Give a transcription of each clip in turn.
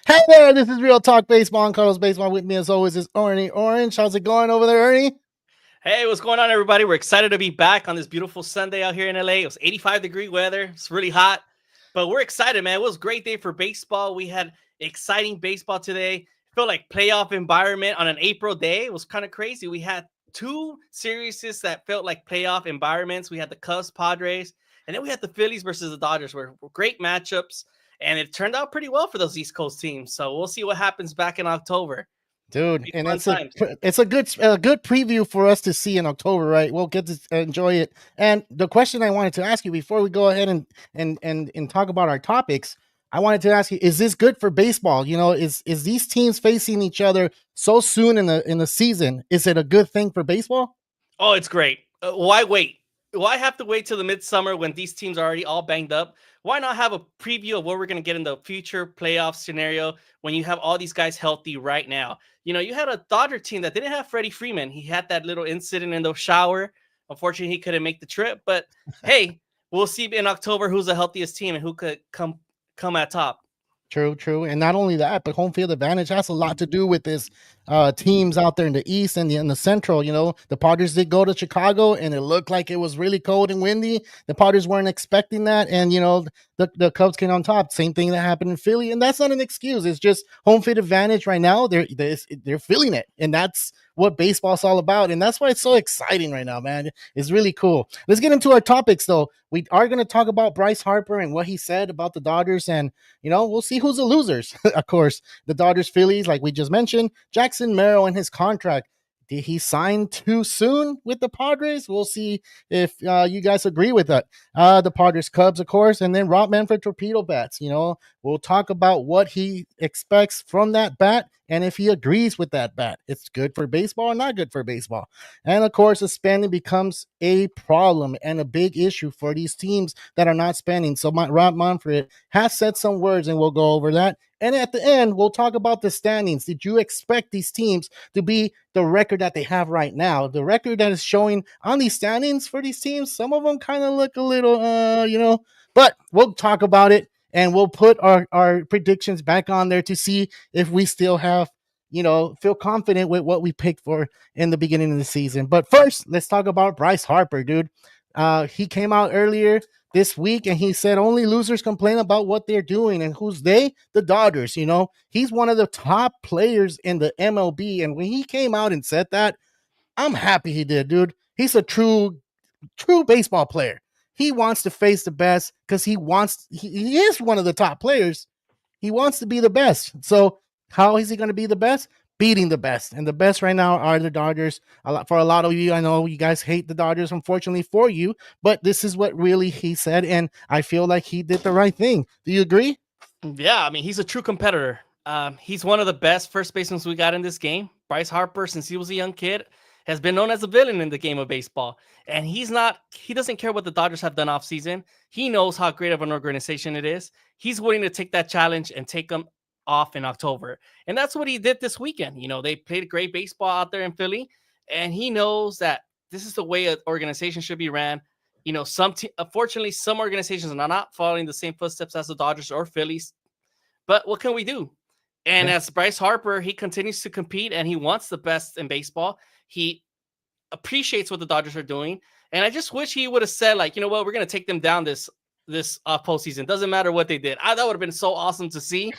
Hey there, this is Real Talk Baseball on CarloBasebal. With me as always is ernieorange. How's it going over there, Ernie? Hey, what's going on, everybody? We're excited to be back on this beautiful Sunday out here in LA. It was 85-degree weather. It's really hot, but we're excited, man. It was a great day for baseball. We had exciting baseball today. It felt like playoff environment on an April day. It was kind of crazy. We had two series that felt like playoff environments. We had the Cubs, Padres, and then we had the Phillies versus the Dodgers, were great matchups, and it turned out pretty well for those East Coast teams. So we'll see what happens back in October. Dude, Be and fun times. it's a good preview for us to see in October, right? We'll get to enjoy it. And the question I wanted to ask you before we go ahead and talk about our topics, I wanted to ask you: is this good for baseball? Is these teams facing each other so soon in the season? Is it a good thing for baseball? Oh, it's great. Why wait? Why have to wait till the midsummer when these teams are already all banged up? Why not have a preview of what we're going to get in the future playoff scenario when you have all these guys healthy right now? You had a Dodger team that didn't have Freddie Freeman. He had that little incident in the shower. Unfortunately, he couldn't make the trip. But hey, we'll see in October who's the healthiest team and who could come at top. True, true. And not only that, but home field advantage has a lot to do with this teams out there in the East and in the Central. The Padres did go to Chicago and it looked like it was really cold and windy. The Padres weren't expecting that. And, the Cubs came on top. Same thing that happened in Philly. And that's not an excuse. It's just home field advantage right now. They're feeling it. And that's what baseball's all about. And that's why it's so exciting right now, man. It's really cool. Let's get into our topics, though. We are going to talk about Bryce Harper and what he said about the Dodgers. And we'll see who's the losers. Of course, the Dodgers, Phillies, like we just mentioned, Jackson Merril and his contract. Did he sign too soon with the Padres? We'll see if you guys agree with that. The Padres, Cubs, of course, and then Rob Manfred torpedo bats. We'll talk about what he expects from that bat and if he agrees with that bat. It's good for baseball or not good for baseball. And of course, the spending becomes a problem and a big issue for these teams that are not spending. So Rob Manfred has said some words, and we'll go over that. And at the end, we'll talk about the standings. Did you expect these teams to be the record that they have right now? The record that is showing on these standings for these teams, some of them kind of look a little, but we'll talk about it and we'll put our predictions back on there to see if we still have, feel confident with what we picked for in the beginning of the season. But first, let's talk about Bryce Harper, dude. He came out earlier this week and he said only losers complain about what they're doing. And who's they? The Dodgers. He's one of the top players in the MLB. And when he came out and said that, I'm happy he did, dude. He's a true baseball player. He wants to face the best because he is one of the top players. He wants to be the best. So how is he going to be the best? Beating the best. And the best right now are the Dodgers. For a lot of you, I know you guys hate the Dodgers, unfortunately for you, but this is what really he said. And I feel like he did the right thing. Do you agree? Yeah, I mean, he's a true competitor. He's one of the best first basemen we got in this game. Bryce Harper, since he was a young kid, has been known as a villain in the game of baseball. And he doesn't care what the Dodgers have done off season. He knows how great of an organization it is. He's willing to take that challenge and take them off in October. And that's what he did this weekend. They played great baseball out there in Philly. And he knows that this is the way an organization should be ran. Unfortunately, some organizations are not following the same footsteps as the Dodgers or Phillies. But what can we do? And Yeah. as Bryce Harper, he continues to compete and he wants the best in baseball. He appreciates what the Dodgers are doing. And I just wish he would have said, like, you know what, we're going to take them down this postseason. Doesn't matter what they did. That would have been so awesome to see,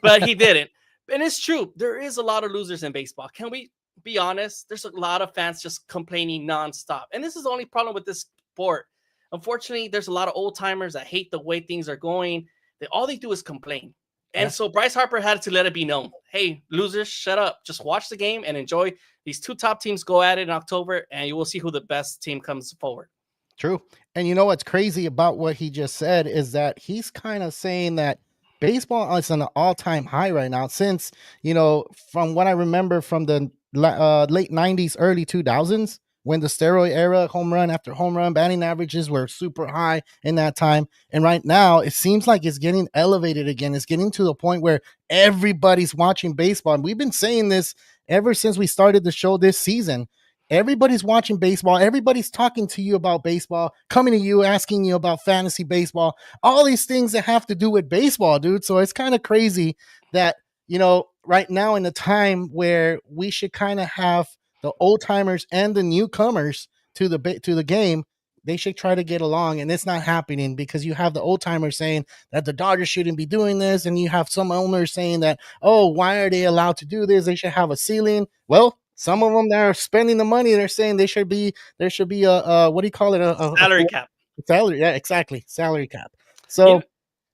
but he didn't. And it's true. There is a lot of losers in baseball. Can we be honest? There's a lot of fans just complaining nonstop. And this is the only problem with this sport. Unfortunately, there's a lot of old timers that hate the way things are going. All they do is complain. And so Bryce Harper had to let it be known. Hey, losers, shut up. Just watch the game and enjoy. These two top teams go at it in October, and you will see who the best team comes forward. True. And you know what's crazy about what he just said is that he's kind of saying that baseball is on an all-time high right now since, from what I remember from the late 90s, early 2000s, when the steroid era, home run after home run, batting averages were super high in that time. And right now, it seems like it's getting elevated again. It's getting to the point where everybody's watching baseball. And we've been saying this ever since we started the show this season. Everybody's watching baseball. Everybody's talking to you about baseball, coming to you, asking you about fantasy baseball, all these things that have to do with baseball, dude. So it's kind of crazy that right now in the time where we should kind of have the old timers and the newcomers to the game. They should try to get along, and it's not happening because you have the old timers saying that the Dodgers shouldn't be doing this, and you have some owners saying that, oh, why are they allowed to do this? They should have a ceiling. Well, some of them that are spending the money, they're saying there should be a what do you call it, a Salary cap. salary, yeah, exactly, salary cap. You know, So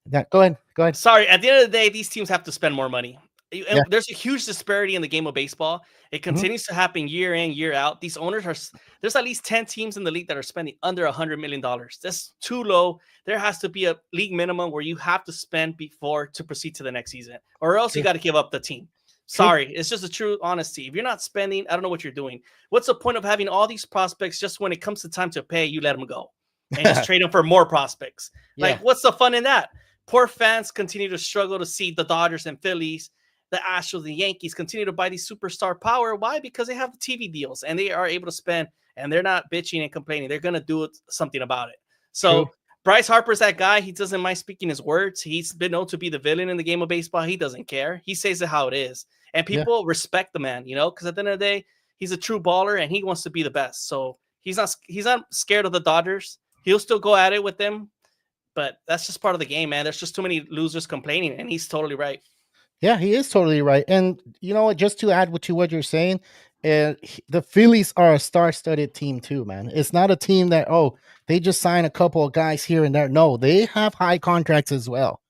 that go ahead. sorry, at the end of the day, these teams have to spend more money. Yeah. There's a huge disparity in the game of baseball. It Mhm. continues to happen year in, year out. These owners there's at least 10 teams in the league that are spending under $100 million. That's too low. There has to be a league minimum where you have to spend before to proceed to the next season, or else you True. got to give up the team. True. Sorry, it's just a true honesty. If you're not spending, I don't know what you're doing. What's the point of having all these prospects just when it comes to time to pay, you let them go and just trade them for more prospects? Yeah. Like, what's the fun in that? Poor fans continue to struggle to see the Dodgers and Phillies, the Astros, the Yankees continue to buy these superstar power. Why? Because they have the TV deals and they are able to spend, and they're not bitching and complaining. They're going to do something about it. True. So Bryce Harper's that guy. He doesn't mind speaking his words. He's been known to be the villain in the game of baseball. He doesn't care. He says it how it is. And Yeah. people respect the man, because at the end of the day, he's a true baller and he wants to be the best. So he's not scared of the Dodgers. He'll still go at it with them. But that's just part of the game, man. There's just too many losers complaining, and he's totally right. Yeah, he is totally right. And you know what? Just to add to what you're saying, the Phillies are a star-studded team too, man. It's not a team that they just sign a couple of guys here and there. No, they have high contracts as well.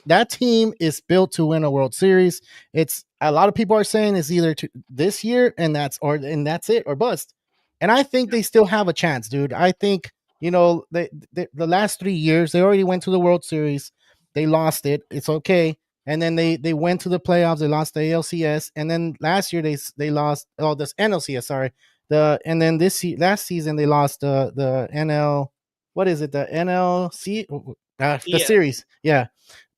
That team is built to win a World Series. It's a lot of people are saying it's either this year and that's it or bust. And I think they still have a chance, dude. I think the last 3 years they already went to the World Series. They lost it. It's okay. And then they went to the playoffs. They lost the ALCS, and then last year they lost this NLCS. Sorry, and then last season they lost the NL. What is it? The NLC, the Yeah. series. Yeah,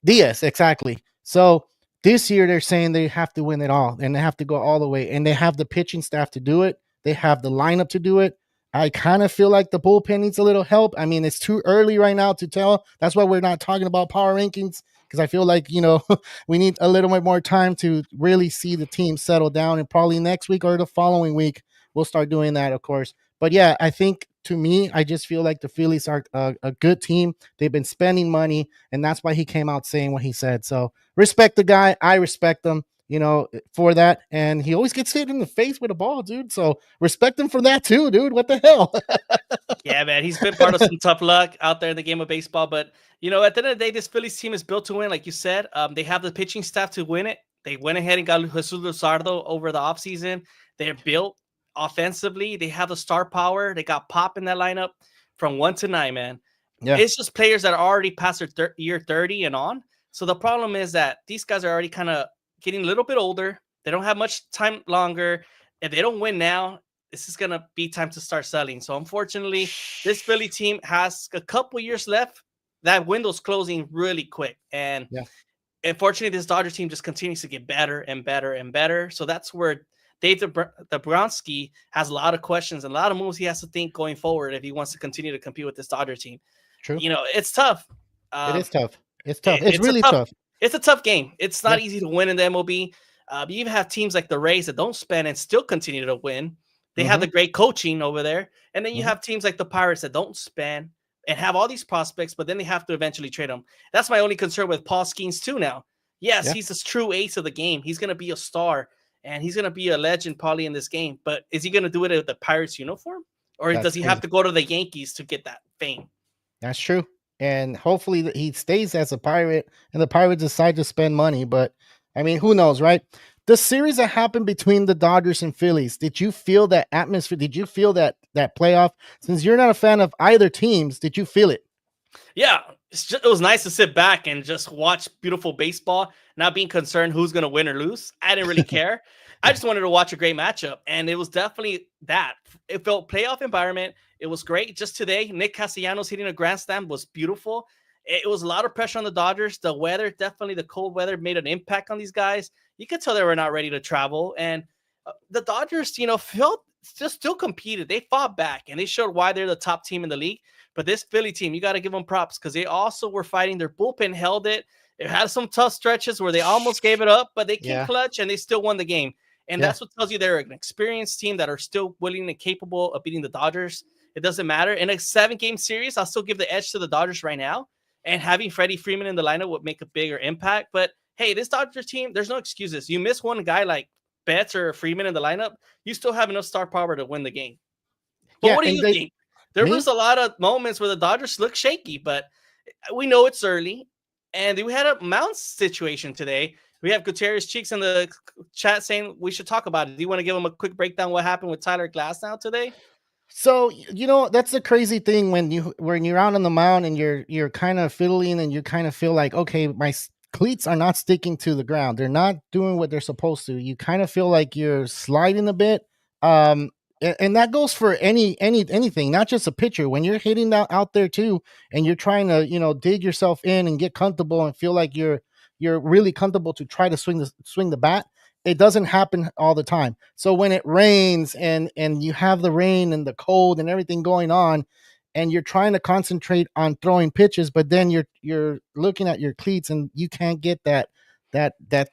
DS exactly. So this year they're saying they have to win it all, and they have to go all the way, and they have the pitching staff to do it. They have the lineup to do it. I kind of feel like the bullpen needs a little help. I mean, it's too early right now to tell. That's why we're not talking about power rankings, because I feel like we need a little bit more time to really see the team settle down, and probably next week or the following week we'll start doing that, of course. But yeah, I think to me, I just feel like the Phillies are a good team. They've been spending money, and that's why he came out saying what he said. So respect the guy. I respect him, for that. And he always gets hit in the face with a ball, dude. So respect him for that too, dude. What the hell? Yeah, man. He's been part of some tough luck out there in the game of baseball. But, at the end of the day, this Phillies team is built to win. Like you said, they have the pitching staff to win it. They went ahead and got Jesus Luzardo over the offseason. They're built offensively. They have the star power. They got pop in that lineup from 1 to 9, man. Yeah. It's just players that are already past their year 30 and on. So the problem is that these guys are already kind of getting a little bit older. They don't have much time longer. If they don't win now, this is going to be time to start selling. So unfortunately, this Philly team has a couple years left. That window's closing really quick. And unfortunately, this Dodger team just continues to get better and better and better. So that's where Dave Dombrowski has a lot of questions and a lot of moves he has to think going forward if he wants to continue to compete with this Dodger team. True. It's tough. It is tough. It's tough. It's really tough. It's a tough game. It's not easy to win in the MLB. You even have teams like the Rays that don't spend and still continue to win. They have the great coaching over there. And then you have teams like the Pirates that don't spend and have all these prospects, but then they have to eventually trade them. That's my only concern with Paul Skeens too now. Yes, he's a true ace of the game. He's going to be a star, and he's going to be a legend probably in this game. But is he going to do it with the Pirates uniform? Or does he have to go to the Yankees to get that fame? That's true. And hopefully he stays as a Pirate and the Pirates decide to spend money. But I mean, who knows, right? The series that happened between the Dodgers and Phillies, did you feel that atmosphere? Did you feel that playoff? Since you're not a fan of either teams, did you feel it? Yeah, it was nice to sit back and just watch beautiful baseball, not being concerned who's going to win or lose. I didn't really care. I just wanted to watch a great matchup, and it was definitely that. It felt playoff environment. It was great. Just today, Nick Castellanos hitting a grand slam was beautiful. It was a lot of pressure on the Dodgers. The weather, definitely the cold weather, made an impact on these guys. You could tell they were not ready to travel, and the Dodgers, felt still competed. They fought back, and they showed why they're the top team in the league. But this Philly team, you got to give them props because they also were fighting. Their bullpen held it. It had some tough stretches where they almost gave it up, but they came Yeah. clutch and they still won the game. And Yeah. that's what tells you they're an experienced team that are still willing and capable of beating the Dodgers. It doesn't matter. In a 7-game series, I'll still give the edge to the Dodgers right now. And having Freddie Freeman in the lineup would make a bigger impact. But hey, this Dodgers team, there's no excuses. You miss one guy like Betts or Freeman in the lineup, you still have enough star power to win the game. But Yeah. what do And you think? There me? was a lot of moments where the Dodgers looked shaky, but we know it's early. And we had a Mounts situation today. We have Gutierrez Cheeks in the chat saying we should talk about it. Do you want to give him a quick breakdown what happened with Tyler Glasnow today? So that's the crazy thing when you're out on the mound and you're kind of fiddling and you kind of feel like, okay, my cleats are not sticking to the ground. They're not doing what they're supposed to. You kind of feel like you're sliding a bit. And that goes for anything, not just a pitcher. When you're hitting out there too, and you're trying to dig yourself in and get comfortable and feel like you're really comfortable to try to swing the bat, it doesn't happen all the time. So when it rains and you have the rain and the cold and everything going on, and you're trying to concentrate on throwing pitches, but then you're looking at your cleats and you can't get that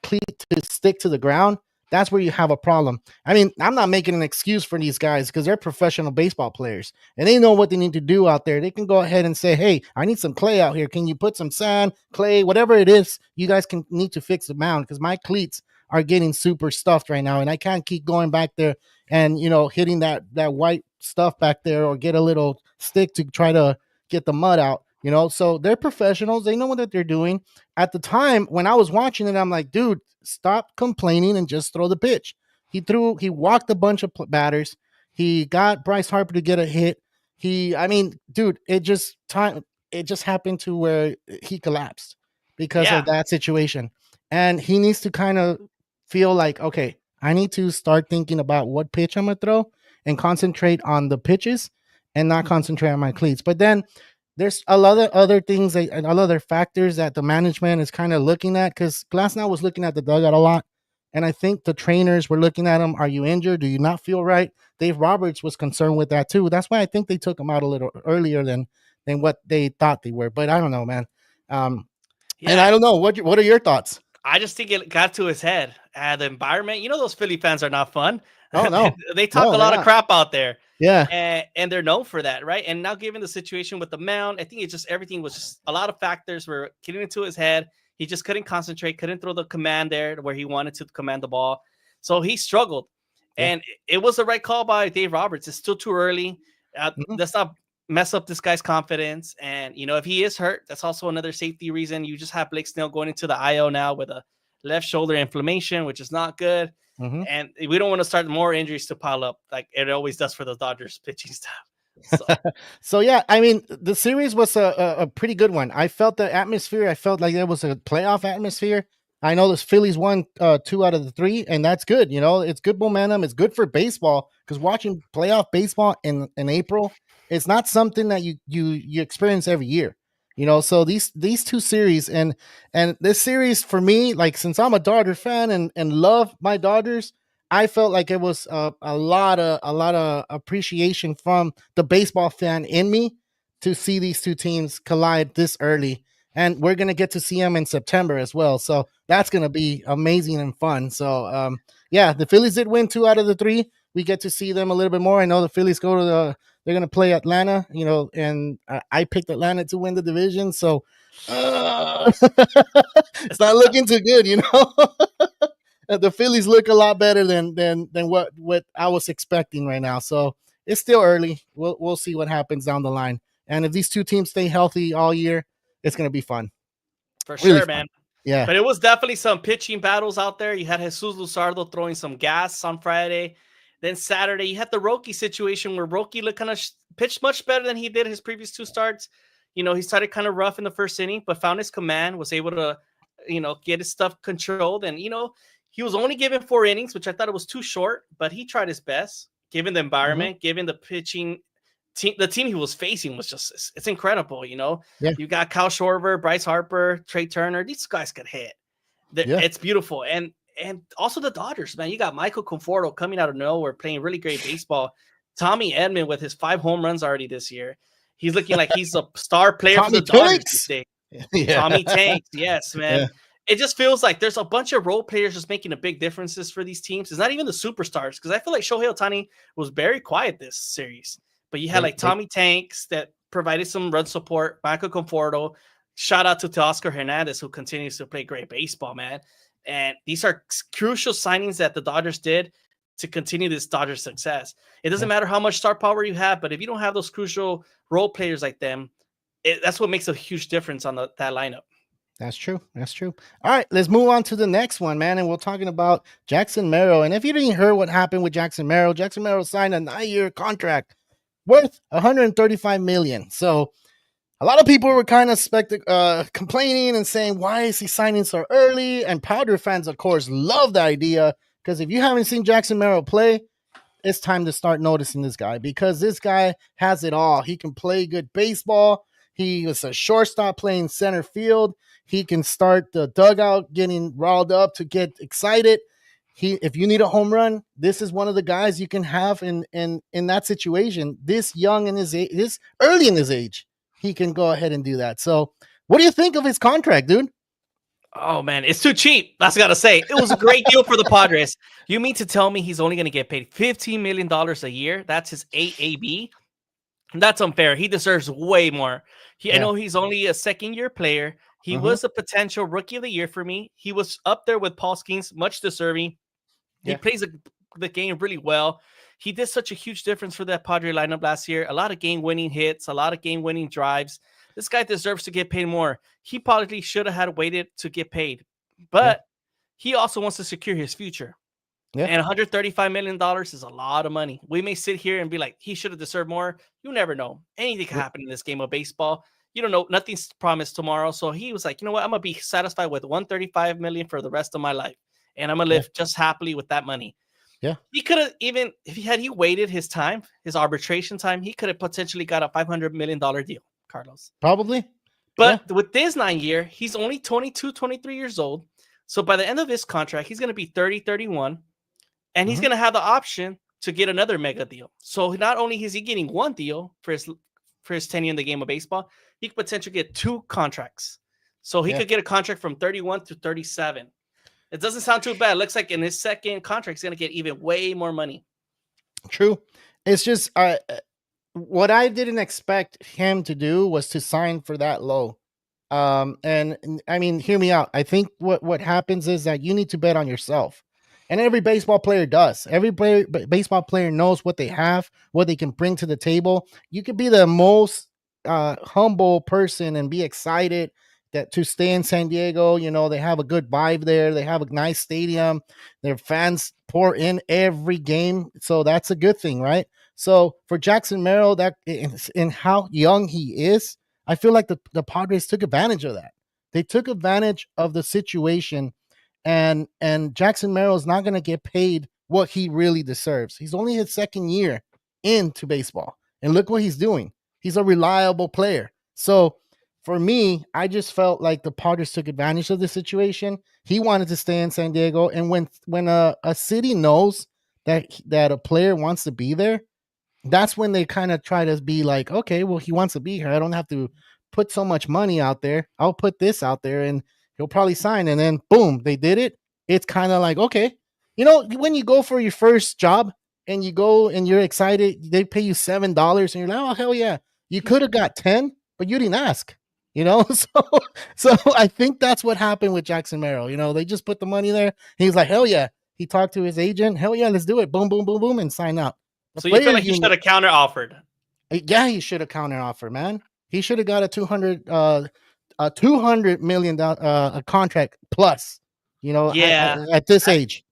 cleat to stick to the ground, that's where you have a problem. I mean, I'm not making an excuse for these guys because they're professional baseball players and they know what they need to do out there. They can go ahead and say, hey, I need some clay out here. Can you put some sand, clay, whatever it is, you guys can need to fix the mound because my cleats are getting super stuffed right now. And I can't keep going back there and, hitting that white stuff back there or get a little stick to try to get the mud out. So they're professionals. They know what they're doing. At the time when I was watching it, I'm like, dude, stop complaining and just throw the pitch. He walked a bunch of batters. He got Bryce Harper to get a hit. Dude, it just happened to where he collapsed because Yeah. of that situation. And he needs to kind of feel like, okay, I need to start thinking about what pitch I'm going to throw and concentrate on the pitches and not concentrate on my cleats. But then there's a lot of other things and other factors that the management is kind of looking at because Glasnow was looking at the dugout a lot. And I think the trainers were looking at him. Are you injured? Do you not feel right? Dave Roberts was concerned with that too. That's why I think they took him out a little earlier than what they thought they were. But I don't know, man. And I don't know. What are your thoughts? I just think it got to his head. The environment, those Philly fans are not fun. Oh, no. They talk a lot of crap out there. Yeah. And they're known for that, right? And now given the situation with the mound, I think everything was just a lot of factors were getting into his head. He just couldn't concentrate, couldn't throw the command there where he wanted to command the ball. So he struggled. Yeah. And it was the right call by Dave Roberts. It's still too early. Let's not mess up this guy's confidence. And, if he is hurt, that's also another safety reason. You just have Blake Snell going into the IO now with a left shoulder inflammation, which is not good. And we don't want to start more injuries to pile up like it always does for the Dodgers pitching staff. So yeah, I mean, the series was a pretty good one. I felt the atmosphere. I felt like there was a playoff atmosphere. I know the Phillies won 2 out of the 3, and that's good. It's good momentum. It's good for baseball because watching playoff baseball in April, it's not something that you experience every year. So these 2 series and this series for me, like since I'm a Dodger fan and love my Dodgers, I felt like it was a lot of appreciation from the baseball fan in me to see these 2 teams collide this early. And we're going to get to see them in September as well. So that's going to be amazing and fun. So, yeah, the Phillies did win 2 out of the 3. We get to see them a little bit more. I know the Phillies they're going to play Atlanta, and I picked Atlanta to win the division. So it's not looking too good, The Phillies look a lot better than what I was expecting right now. So it's still early. We'll see what happens down the line. And if these 2 teams stay healthy all year, it's going to be fun. For sure, really man. Yeah. But it was definitely some pitching battles out there. You had Jesus Luzardo throwing some gas on Friday. Then Saturday, you had the Roki situation where Roki looked kind of pitched much better than he did his previous 2 starts. He started kind of rough in the first inning, but found his command, was able to, get his stuff controlled. And, he was only given 4 innings, which I thought it was too short, but he tried his best, given the environment, given the pitching. The team he was facing was just, it's incredible, Yeah. You got Kyle Schwarber, Bryce Harper, Trey Turner. These guys could hit. It's beautiful. And also the Dodgers, man. You got Michael Conforto coming out of nowhere, playing really great baseball. Tommy Edman with his 5 home runs already this year. He's looking like he's a star player for Tommy the Dodgers these Tanks. days. Yeah. Tommy Tanks, yes, man. Yeah. It just feels like there's a bunch of role players just making a big differences for these teams. It's not even the superstars, because I feel like Shohei Ohtani was very quiet this series. But you had like Tommy Tanks that provided some run support, Michael Conforto. Shout out to Teoscar Hernandez, who continues to play great baseball, man. And these are crucial signings that the Dodgers did to continue this Dodgers success. It doesn't matter how much star power you have, but if you don't have those crucial role players like them, that's what makes a huge difference on that lineup. That's true. That's true. All right, let's move on to the next one, man. And we're talking about Jackson Merril. And if you didn't hear what happened with Jackson Merril signed a 9-year contract worth 135 million. So a lot of people were kind of complaining and saying, why is he signing so early? And Powder fans, of course, love the idea, because if you haven't seen Jackson Merril play, it's time to start noticing this guy, because this guy has it all. He can play good baseball. He was a shortstop playing center field. He can start the dugout, getting riled up to get excited. If you need a home run, this is one of the guys you can have in that situation. This young in his age, this early in his age, he can go ahead and do that. So, what do you think of his contract, dude? Oh man, it's too cheap. That's gotta say. It was a great deal for the Padres. You mean to tell me he's only going to get paid $15 million a year? That's his AAB. That's unfair. He deserves way more. I know he's only a second-year player. He was a potential rookie of the year for me. He was up there with Paul Skeens, much deserving. He plays the game really well. He did such a huge difference for that Padre lineup last year. A lot of game-winning hits, a lot of game-winning drives. This guy deserves to get paid more. He probably should have had waited to get paid, but he also wants to secure his future. Yeah. And $135 million is a lot of money. We may sit here and be like, he should have deserved more. You never know. Anything can happen in this game of baseball. You don't know. Nothing's promised tomorrow. So he was like, you know what? I'm going to be satisfied with $135 million for the rest of my life. And I'm going to live just happily with that money. Yeah. He could have, even if he waited his time, his arbitration time, he could have potentially got a $500 million deal, Carlos. Probably. But with this 9-year, he's only 22, 23 years old. So by the end of his contract, he's going to be 30, 31. And he's going to have the option to get another mega deal. So not only is he getting one deal for his tenure in the game of baseball, he could potentially get 2 contracts. So he could get a contract from 31 to 37. It doesn't sound too bad. It looks like in his second contract, he's going to get even way more money. True. It's just what I didn't expect him to do was to sign for that low. And I mean, hear me out. I think what happens is that you need to bet on yourself. And every baseball player does. Every baseball player knows what they have, what they can bring to the table. You could be the most humble person and be excited that to stay in San Diego. You know, they have a good vibe there. They have a nice stadium. Their fans pour in every game. So that's a good thing, right? So for Jackson Merril, that in how young he is, I feel like the Padres took advantage of that. They took advantage of the situation. And Jackson Merril is not going to get paid what he really deserves. He's only his second year into baseball. And look what he's doing. He's a reliable player. So for me, I just felt like the Padres took advantage of the situation. He wanted to stay in San Diego. And when a city knows that a player wants to be there, that's when they kind of try to be like, okay, well, he wants to be here. I don't have to put so much money out there. I'll put this out there and he'll probably sign. And then boom, they did it. It's kind of like, okay, you know, when you go for your first job and you go and you're excited, they pay you $7 and you're like, oh, hell yeah. You could have got 10, but you didn't ask, you know? So I think that's what happened with Jackson Merril. You know, they just put the money there. He's like, hell yeah. He talked to his agent. Hell yeah, let's do it. Boom, boom, boom, boom, and sign out. So you feel like he should have counter offered? Yeah, he should have counter offered, man. He should have got a $200 million a contract plus. You know, at this age.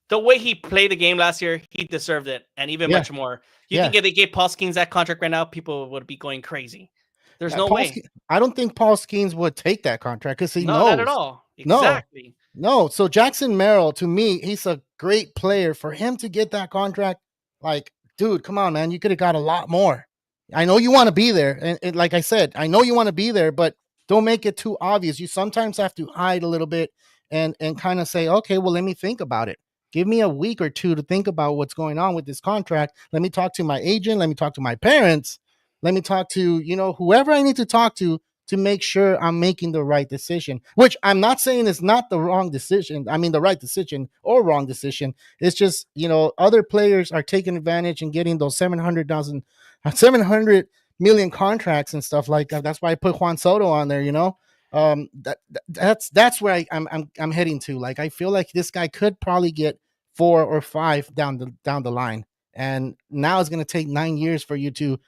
The way he played the game last year, he deserved it, and even much more. You think if they gave Paul Skeens that contract right now, people would be going crazy. There's no way. I don't think Paul Skeens would take that contract because he knows. No, not at all. Exactly. No. So Jackson Merril, to me, he's a great player. For him to get that contract, like, dude, come on, man. You could have got a lot more. I know you want to be there. And like I said, I know you want to be there, but don't make it too obvious. You sometimes have to hide a little bit and kind of say, okay, well, let me think about it. Give me a week or two to think about what's going on with this contract. Let me talk to my agent. Let me talk to my parents. Let me talk to, whoever I need to talk to make sure I'm making the right decision, which I'm not saying is not the wrong decision. I mean, the right decision or wrong decision. It's just, other players are taking advantage and getting those 700 million contracts and stuff like that. That's why I put Juan Soto on there, that's where I'm heading to. Like, I feel like this guy could probably get 4 or 5 down the line. And now it's going to take 9 years for you to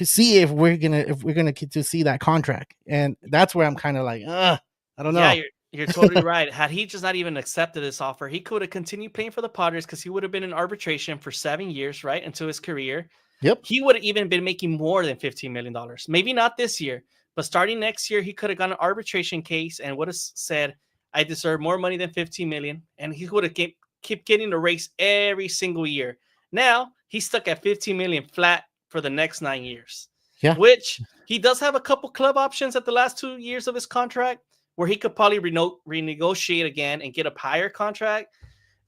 see if we're gonna get to see that contract, and that's where I'm kind of like, I don't Yeah, know. you're totally right. Had he just not even accepted this offer, he could have continued playing for the Padres because he would have been in arbitration for 7 years, right, into his career. Yep. He would have even been making more than $15 million. Maybe not this year, but starting next year, he could have got an arbitration case and would have said, "I deserve more money than 15 million," and he would have keep getting the raise every single year. Now he's stuck at 15 million flat for the next 9 years, Yeah. which he does have a couple club options at the last 2 years of his contract where he could probably renegotiate again and get a higher contract.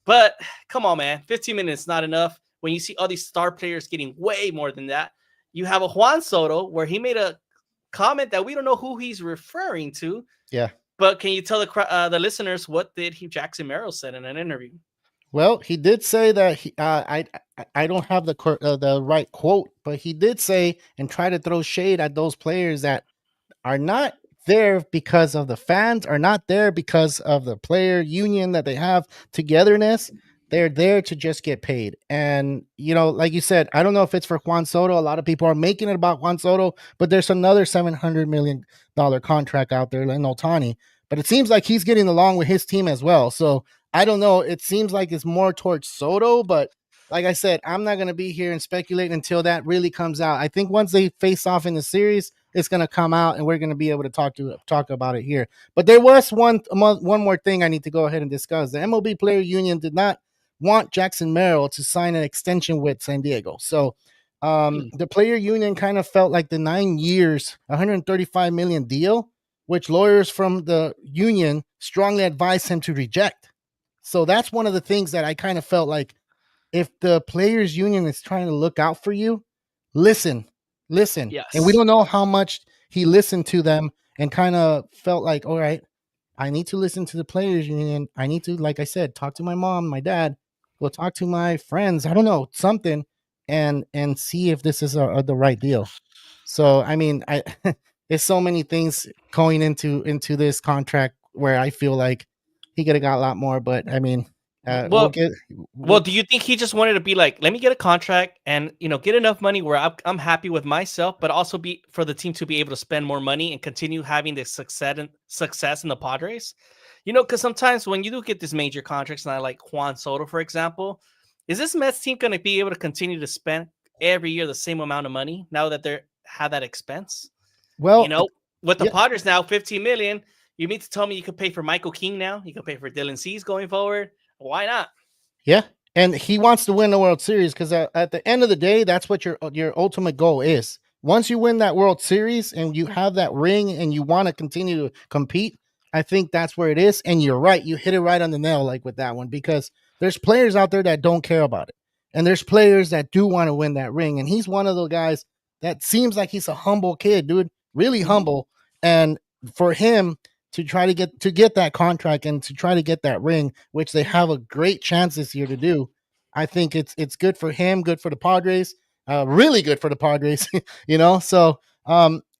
But come on, man, 15 minutes is not enough when you see all these star players getting way more than that. You have a Juan Soto where he made a comment that we don't know who he's referring to. Yeah. But can you tell the listeners what did Jackson Merril said in an interview? Well, he did say that I don't have the right quote, but he did say and try to throw shade at those players that are not there because of the fans, are not there because of the player union that they have togetherness. They're there to just get paid. And, like you said, I don't know if it's for Juan Soto. A lot of people are making it about Juan Soto, but there's another $700 million contract out there in Ohtani. But it seems like he's getting along with his team as well. So I don't know. It seems like it's more towards Soto, but like I said, I'm not going to be here and speculate until that really comes out. I think once they face off in the series, it's going to come out and we're going to be able to talk about it here. But there was one more thing I need to go ahead and discuss. The MLB Player Union did not want Jackson Merril to sign an extension with San Diego. So the player union kind of felt like the 9 years, 135 million deal, which lawyers from the union strongly advised him to reject. So that's one of the things that I kind of felt like, if the players union is trying to look out for you, listen. And we Yes. don't know how much he listened to them and kind of felt like, all right, I need to listen to the players union. I need to, like I said, talk to my mom, my dad, go talk to my friends. I don't know, something, and see if this is the right deal. So I mean, there's so many things going into this contract where I feel like he could have got a lot more, but I mean, we'll Well, get. Well, do you think he just wanted to be like, let me get a contract and get enough money where I'm happy with myself, but also be for the team to be able to spend more money and continue having the success in the Padres? Because sometimes when you do get these major contracts, and I like Juan Soto, for example, is this Mets team going to be able to continue to spend every year the same amount of money now that they have that expense? Well, With the yeah, Padres now, 15 million. You mean to tell me you could pay for Michael King now? You could pay for Dylan Cease going forward. Why not? yeah, and he wants to win the World Series because at the end of the day, that's what your ultimate goal is. Once you win that World Series and you have that ring and you want to continue to compete, I think that's where it is. And you're right, you hit it right on the nail, like with that one, because there's players out there that don't care about it, and there's players that do want to win that ring. And he's one of those guys that seems like he's a humble kid, dude, really humble. And for him to try to get that contract and to try to get that ring, which they have a great chance this year to do. I think it's good for him, good for the Padres, really good for the Padres. So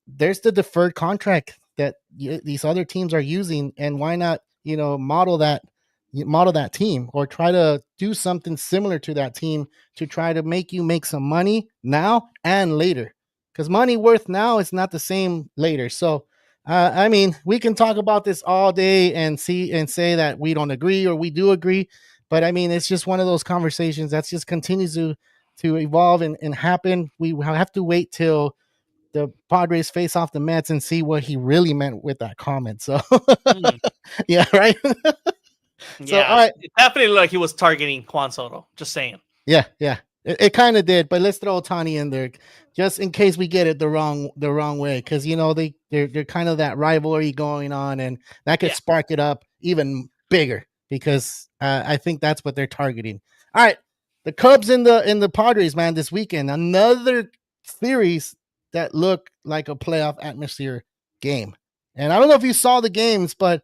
there's the deferred contract that these other teams are using, and why not model that team or try to do something similar to that team to try to make you make some money now and later, because money worth now is not the same later. So I mean, we can talk about this all day and say that we don't agree or we do agree, but I mean, it's just one of those conversations that just continues to evolve and happen. We have to wait till the Padres face off the Mets and see what he really meant with that comment. So, Mm. yeah, right. So, all Yeah, right, it definitely looked like he was targeting Juan Soto. Just saying. yeah. It kind of did, but let's throw Tani in there just in case we get it the wrong way, because they're kind of that rivalry going on, and that could Yeah. spark it up even bigger because I think that's what they're targeting. All right, the Cubs and the Padres, man, this weekend, another series that look like a playoff atmosphere game. And I don't know if you saw the games, but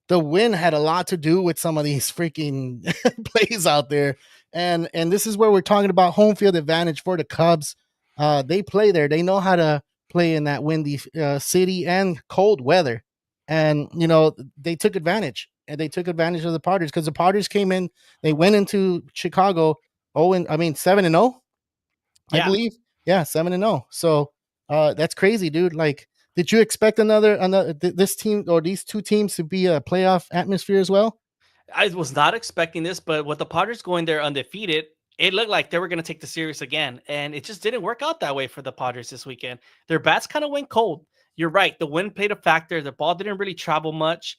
the win had a lot to do with some of these freaking plays out there. And this is where we're talking about home field advantage for the Cubs. They play there. They know how to play in that windy city and cold weather. And they took advantage. And they took advantage of the Padres because the Padres came in. They went into Chicago 7-0, I Yeah, believe. Yeah, 7-0. So that's crazy, dude. Like, did you expect this team or these two teams to be a playoff atmosphere as well? I was not expecting this, but with the Padres going there undefeated, it looked like they were going to take the series again, and it just didn't work out that way for the Padres this weekend. Their bats kind of went cold. You're right. The wind played a factor. The ball didn't really travel much.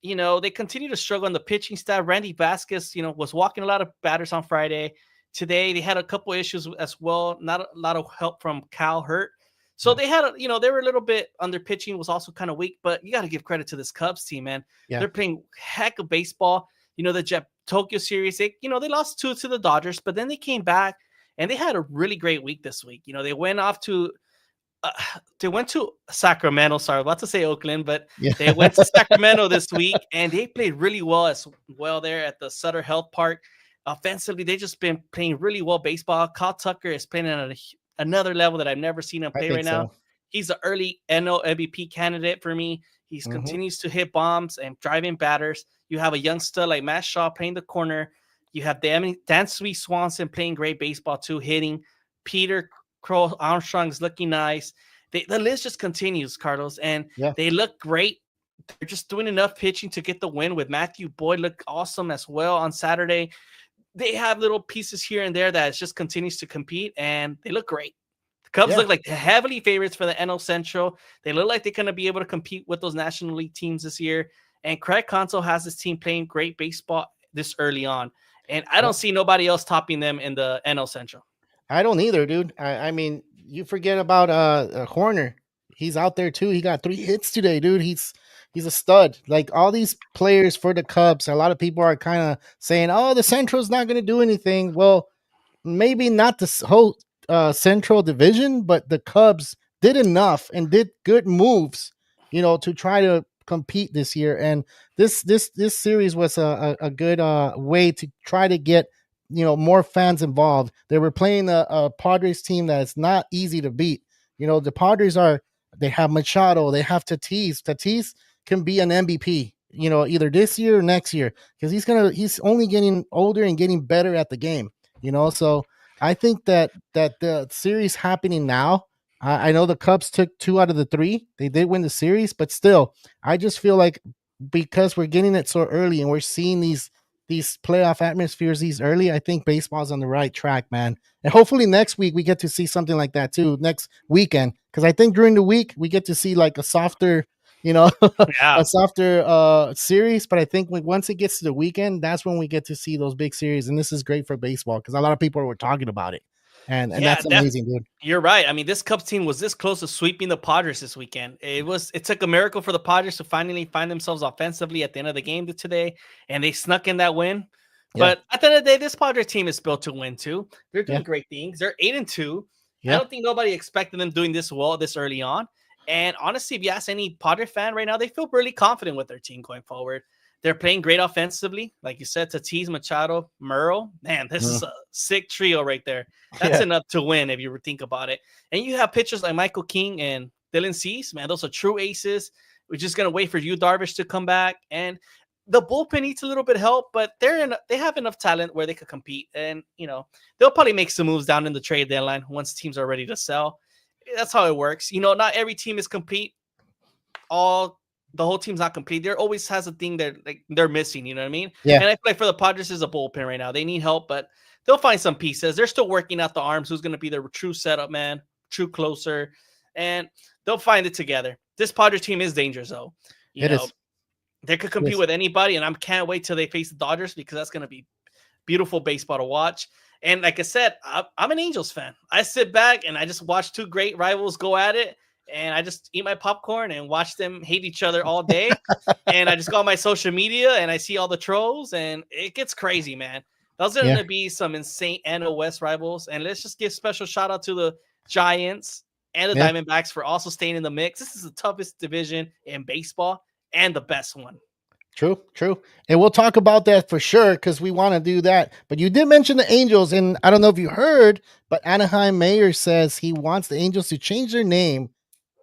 They continue to struggle on the pitching staff. Randy Vasquez, was walking a lot of batters on Friday. Today, they had a couple issues as well. Not a lot of help from Cal Hurt. So Yeah. they had, they were a little bit under pitching, was also kind of weak, but you got to give credit to this Cubs team, man. Yeah. They're playing heck of baseball. The Tokyo series, they lost 2 to the Dodgers, but then they came back and they had a really great week this week. They went off to uh, they went to Sacramento. Sorry, I was about to say Oakland, but Yeah. they went to Sacramento this week, and they played really well as well there at the Sutter Health Park. Offensively, they just been playing really well baseball. Kyle Tucker is playing at another level that I've never seen him I play think right now. so. He's the early NL MVP candidate for me. He Hmm. continues to hit bombs and driving batters. You have a young stud like Matt Shaw playing the corner. You have Dan Sweet Swanson playing great baseball too, hitting. Peter Crow Armstrong's looking nice. The list just continues, Carlos, and Yeah. they look great. They're just doing enough pitching to get the win. With Matthew Boyd look awesome as well on Saturday. They have little pieces here and there that just continues to compete, and they look great. The Cubs Yeah. look like heavily favorites for the NL Central. They look like they're going to be able to compete with those National League teams this year. And Craig Counsell has his team playing great baseball this early on. And I Yeah. don't see nobody else topping them in the NL Central. I don't either, dude. I mean, you forget about Horner. He's out there too. He got 3 hits today, dude. He's a stud. Like all these players for the Cubs, a lot of people are kind of saying, "Oh, the Central's not going to do anything." Well, maybe not the whole Central Division, but the Cubs did enough and did good moves, to try to compete this year. And this series was a good way to try to get more fans involved. They were playing a Padres team that is not easy to beat. The Padres they have Machado, they have Tatis. Tatis can be an MVP. Either this year or next year, because he's only getting older and getting better at the game. So I think that the series happening now. I know the Cubs took 2 out of the 3. They did win the series, but still, I just feel like because we're getting it so early and we're seeing these playoff atmospheres these early, I think baseball's on the right track, man. And hopefully next week we get to see something like that too. Next weekend, because I think during the week we get to see like a softer, you know, Yeah. a softer series. But I think once it gets to the weekend, that's when we get to see those big series, and this is great for baseball because a lot of people were talking about it, and Yeah, that's amazing, dude. you're right. I mean, this Cubs team was this close to sweeping the Padres this weekend. It took a miracle for the Padres to finally find themselves offensively at the end of the game today, and they snuck in that win. Yeah, But at the end of the day, this Padres team is built to win too. They're yeah, doing great things. They're 8-2. I yeah, don't think nobody expected them doing this well this early on. And honestly, if you ask any Padre fan right now, they feel really confident with their team going forward. They're playing great offensively. Like you said, Tatis, Machado, Merril. Man, this mhm, is a sick trio right there. That's yeah, enough to win if you think about it. And you have pitchers like Michael King and Dylan Cease. Man, those are true aces. We're just gonna wait for you, Darvish, to come back. And the bullpen needs a little bit of help, but they have enough talent where they could compete. And they'll probably make some moves down in the trade deadline once teams are ready to sell. That's how it works. Not every team is complete. The whole team's not complete. There always has a thing that they're missing. You know what I mean? yeah, And I feel like for the Padres is a bullpen right now. They need help, but they'll find some pieces. They're still working out the arms. Who's going to be their true setup man, true closer, and they'll find it together. This Padres team is dangerous, though. You it know, is. they could It compete is. with anybody, and I can't wait till they face the Dodgers because that's going to be beautiful baseball to watch. And like I said, I'm an Angels fan. I sit back and I just watch two great rivals go at it. And I just eat my popcorn and watch them hate each other all day. And I just go on my social media and I see all the trolls and it gets crazy, man. Those are going Yeah, to be some insane NOS rivals. And let's just give special shout out to the Giants and the Yeah. Diamondbacks for also staying in the mix. This is the toughest division in baseball and the best one. True, true. And we'll talk about that for sure because we want to do that. But you did mention the Angels, and I don't know if you heard, but Anaheim mayor says he wants the Angels to change their name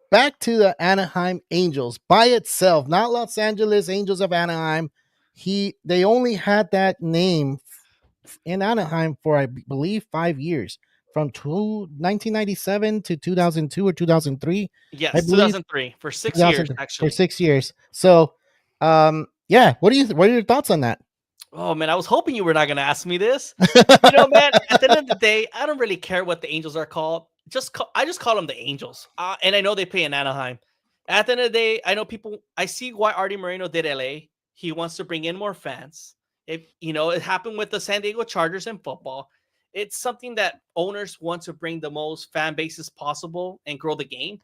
back to the Anaheim Angels by itself, not Los Angeles Angels of Anaheim. They only had that name in Anaheim for I believe 5 years, from 1997 to 2002 or 2003, I Yes, believe. 2003 for 6 years 2000 for actually. 6 years. So, yeah, what are your thoughts on that? Oh man, I was hoping you were not going to ask me this. Man, at the end of the day, I don't really care what the Angels are called. I just call them the Angels, and I know they play in Anaheim. At the end of the day, I know people. I see why Artie Moreno did LA. He wants to bring in more fans. It happened with the San Diego Chargers in football. It's something that owners want to bring the most fan bases possible and grow the game.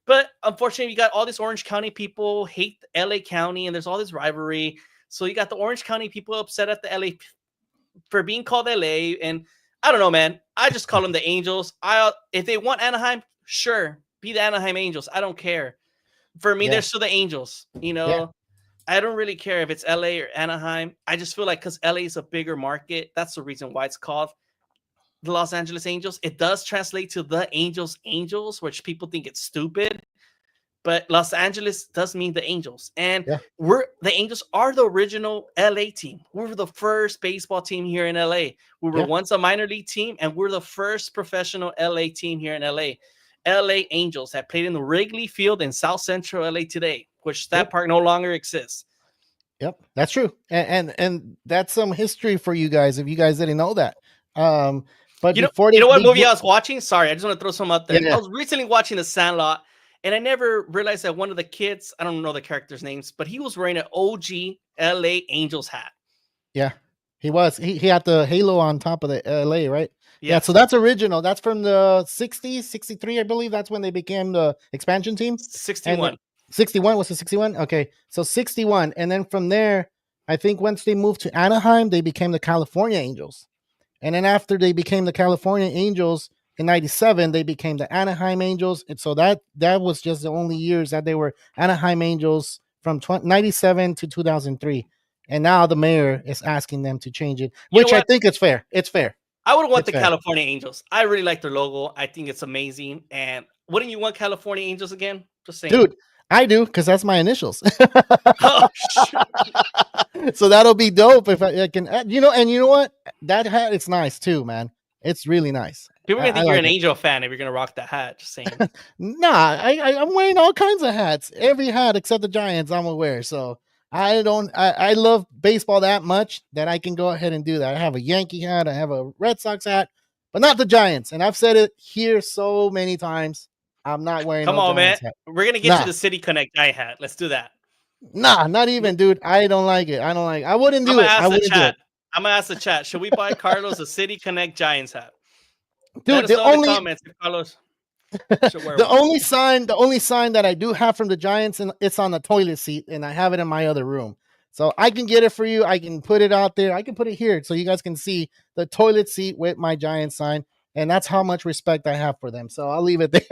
But unfortunately, you got all these Orange County people hate LA County, and there's all this rivalry. So you got the Orange County people upset at the LA for being called LA, and I don't know, man. I just call them the Angels. If they want Anaheim, sure, be the Anaheim Angels. I don't care. For me, Yeah, they're still the Angels. yeah, I don't really care if it's LA or Anaheim. I just feel like because LA is a bigger market, that's the reason why it's called the Los Angeles Angels. It does translate to the Angels, which people think it's stupid. But Los Angeles does mean the Angels. And yeah, the Angels are the original LA team. We were the first baseball team here in LA. We were yeah, once a minor league team, and we're the first professional LA team here in LA. LA Angels that played in the Wrigley Field in South Central LA today, which that yep, park no longer exists. yep. That's true, and that's some history for you guys if you guys didn't know that. But before You know what they movie I was watching? Sorry, I just want to throw some out there. I yeah, was recently watching The Sandlot, and I never realized that one of the kids, I don't know the characters' names, but he was wearing an OG LA Angels hat. yeah, he had the halo on top of the LA, right? Yeah, so Yes. that's original. That's from the 60s, 63, I believe. That's when they became the expansion team. And 61. 61 was the 61. Okay, so 61, and then from there, I think once they moved to Anaheim, they became the California Angels. And then after they became the California Angels in 97, they became the Anaheim Angels. And so that was just the only years that they were Anaheim Angels from 97 to 2003. And now the mayor is asking them to change it, You know which I what? think it's fair. It's fair. I would want It's the fair. California Angels. I really like their logo. I think it's amazing. And wouldn't you want California Angels again? Just saying. Dude, I do because that's my initials. Oh, shoot. So that'll be dope if I can, and you know what? That hat, it's nice too, man. It's really nice. People are I, going to I think you're like an it. Angel fan if you're going to rock that hat. Just saying. Nah, I'm wearing all kinds of hats. Every hat except the Giants I'm gonna wear. So I love baseball that much that I can go ahead and do that. I have a Yankee hat, I have a Red Sox hat, but not the Giants. And I've said it here so many times. I'm not wearing Come no on, man. Giants hat. We're going to get you Nah, the City Connect Giant hat. Let's do that. nah, not even, dude. I don't like it. I don't like it. I wouldn't I'm do going to it. I ask the wouldn't do chat. it. I'm going to ask the chat. Should we buy Carlos a City Connect Giants hat? Let Dude, us know in the comments if Carlos should wear the one. only sign that I do have from the Giants, and it's on the toilet seat, and I have it in my other room. So I can get it for you. I can put it out there. I can put it here so you guys can see the toilet seat with my Giants sign, and that's how much respect I have for them. So I'll leave it there.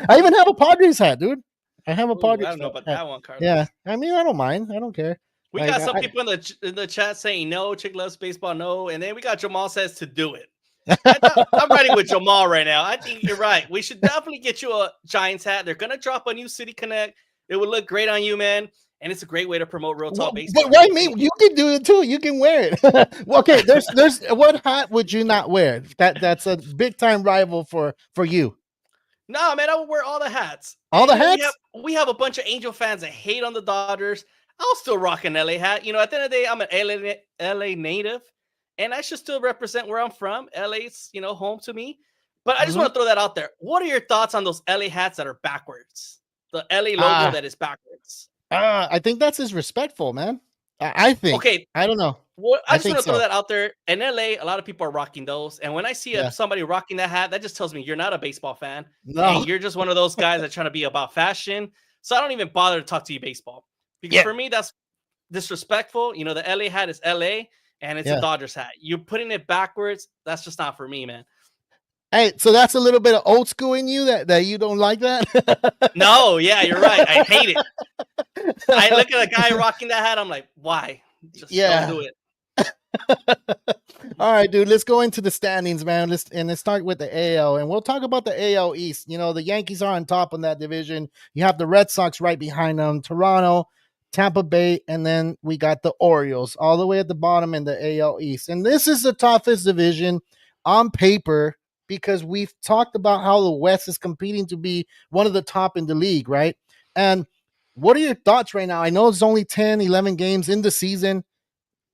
I even have a Padres hat, dude. I have a Ooh, I Padres don't know about hat. that one, Yeah, Carlos. I mean, I don't mind. I don't care. We Like got some people in the chat saying no, Chick loves baseball, no, and then we got Jamal says to do it. I'm riding with Jamal right now. I think you're right. We should definitely get you a Giants hat. They're gonna drop a new City Connect. It would look great on you, man. And it's a great way to promote real talk baseball. Why me? You can do it too. You can wear it. Okay, there's what hat would you not wear? That's a big time rival for you. No, man, I would wear all the hats. All And the hats? we have a bunch of Angel fans that hate on the Dodgers. I'll still rock an LA hat. At the end of the day, I'm an LA native, and I should still represent where I'm from. LA's, home to me. But I just want to throw that out there. What are your thoughts on those LA hats that are backwards? The LA logo that is backwards. I think that's disrespectful, man. I think. Okay, I don't know. well, I I just think want to throw so. that out there. In LA, a lot of people are rocking those. And when I see Yeah. somebody rocking that hat, that just tells me you're not a baseball fan. No. And you're just one of those guys that trying to be about fashion. So I don't even bother to talk to you baseball. Because for me, that's disrespectful. The LA hat is LA and it's a Dodgers hat. You're putting it backwards. That's just not for me, man. Hey, so that's a little bit of old school in you that you don't like that. No, yeah, you're right. I hate it. I look at a guy rocking that hat. I'm like, why? Just don't Yeah. do it. All right, dude. Let's go into the standings, man. Let's start with the AL, and we'll talk about the AL East. You know, the Yankees are on top in that division. You have the Red Sox right behind them, Toronto, Tampa Bay, and then we got the Orioles all the way at the bottom in the AL East. And this is the toughest division on paper because we've talked about how the West is competing to be one of the top in the league, right? And what are your thoughts right now? I know it's only 10, 11 games in the season.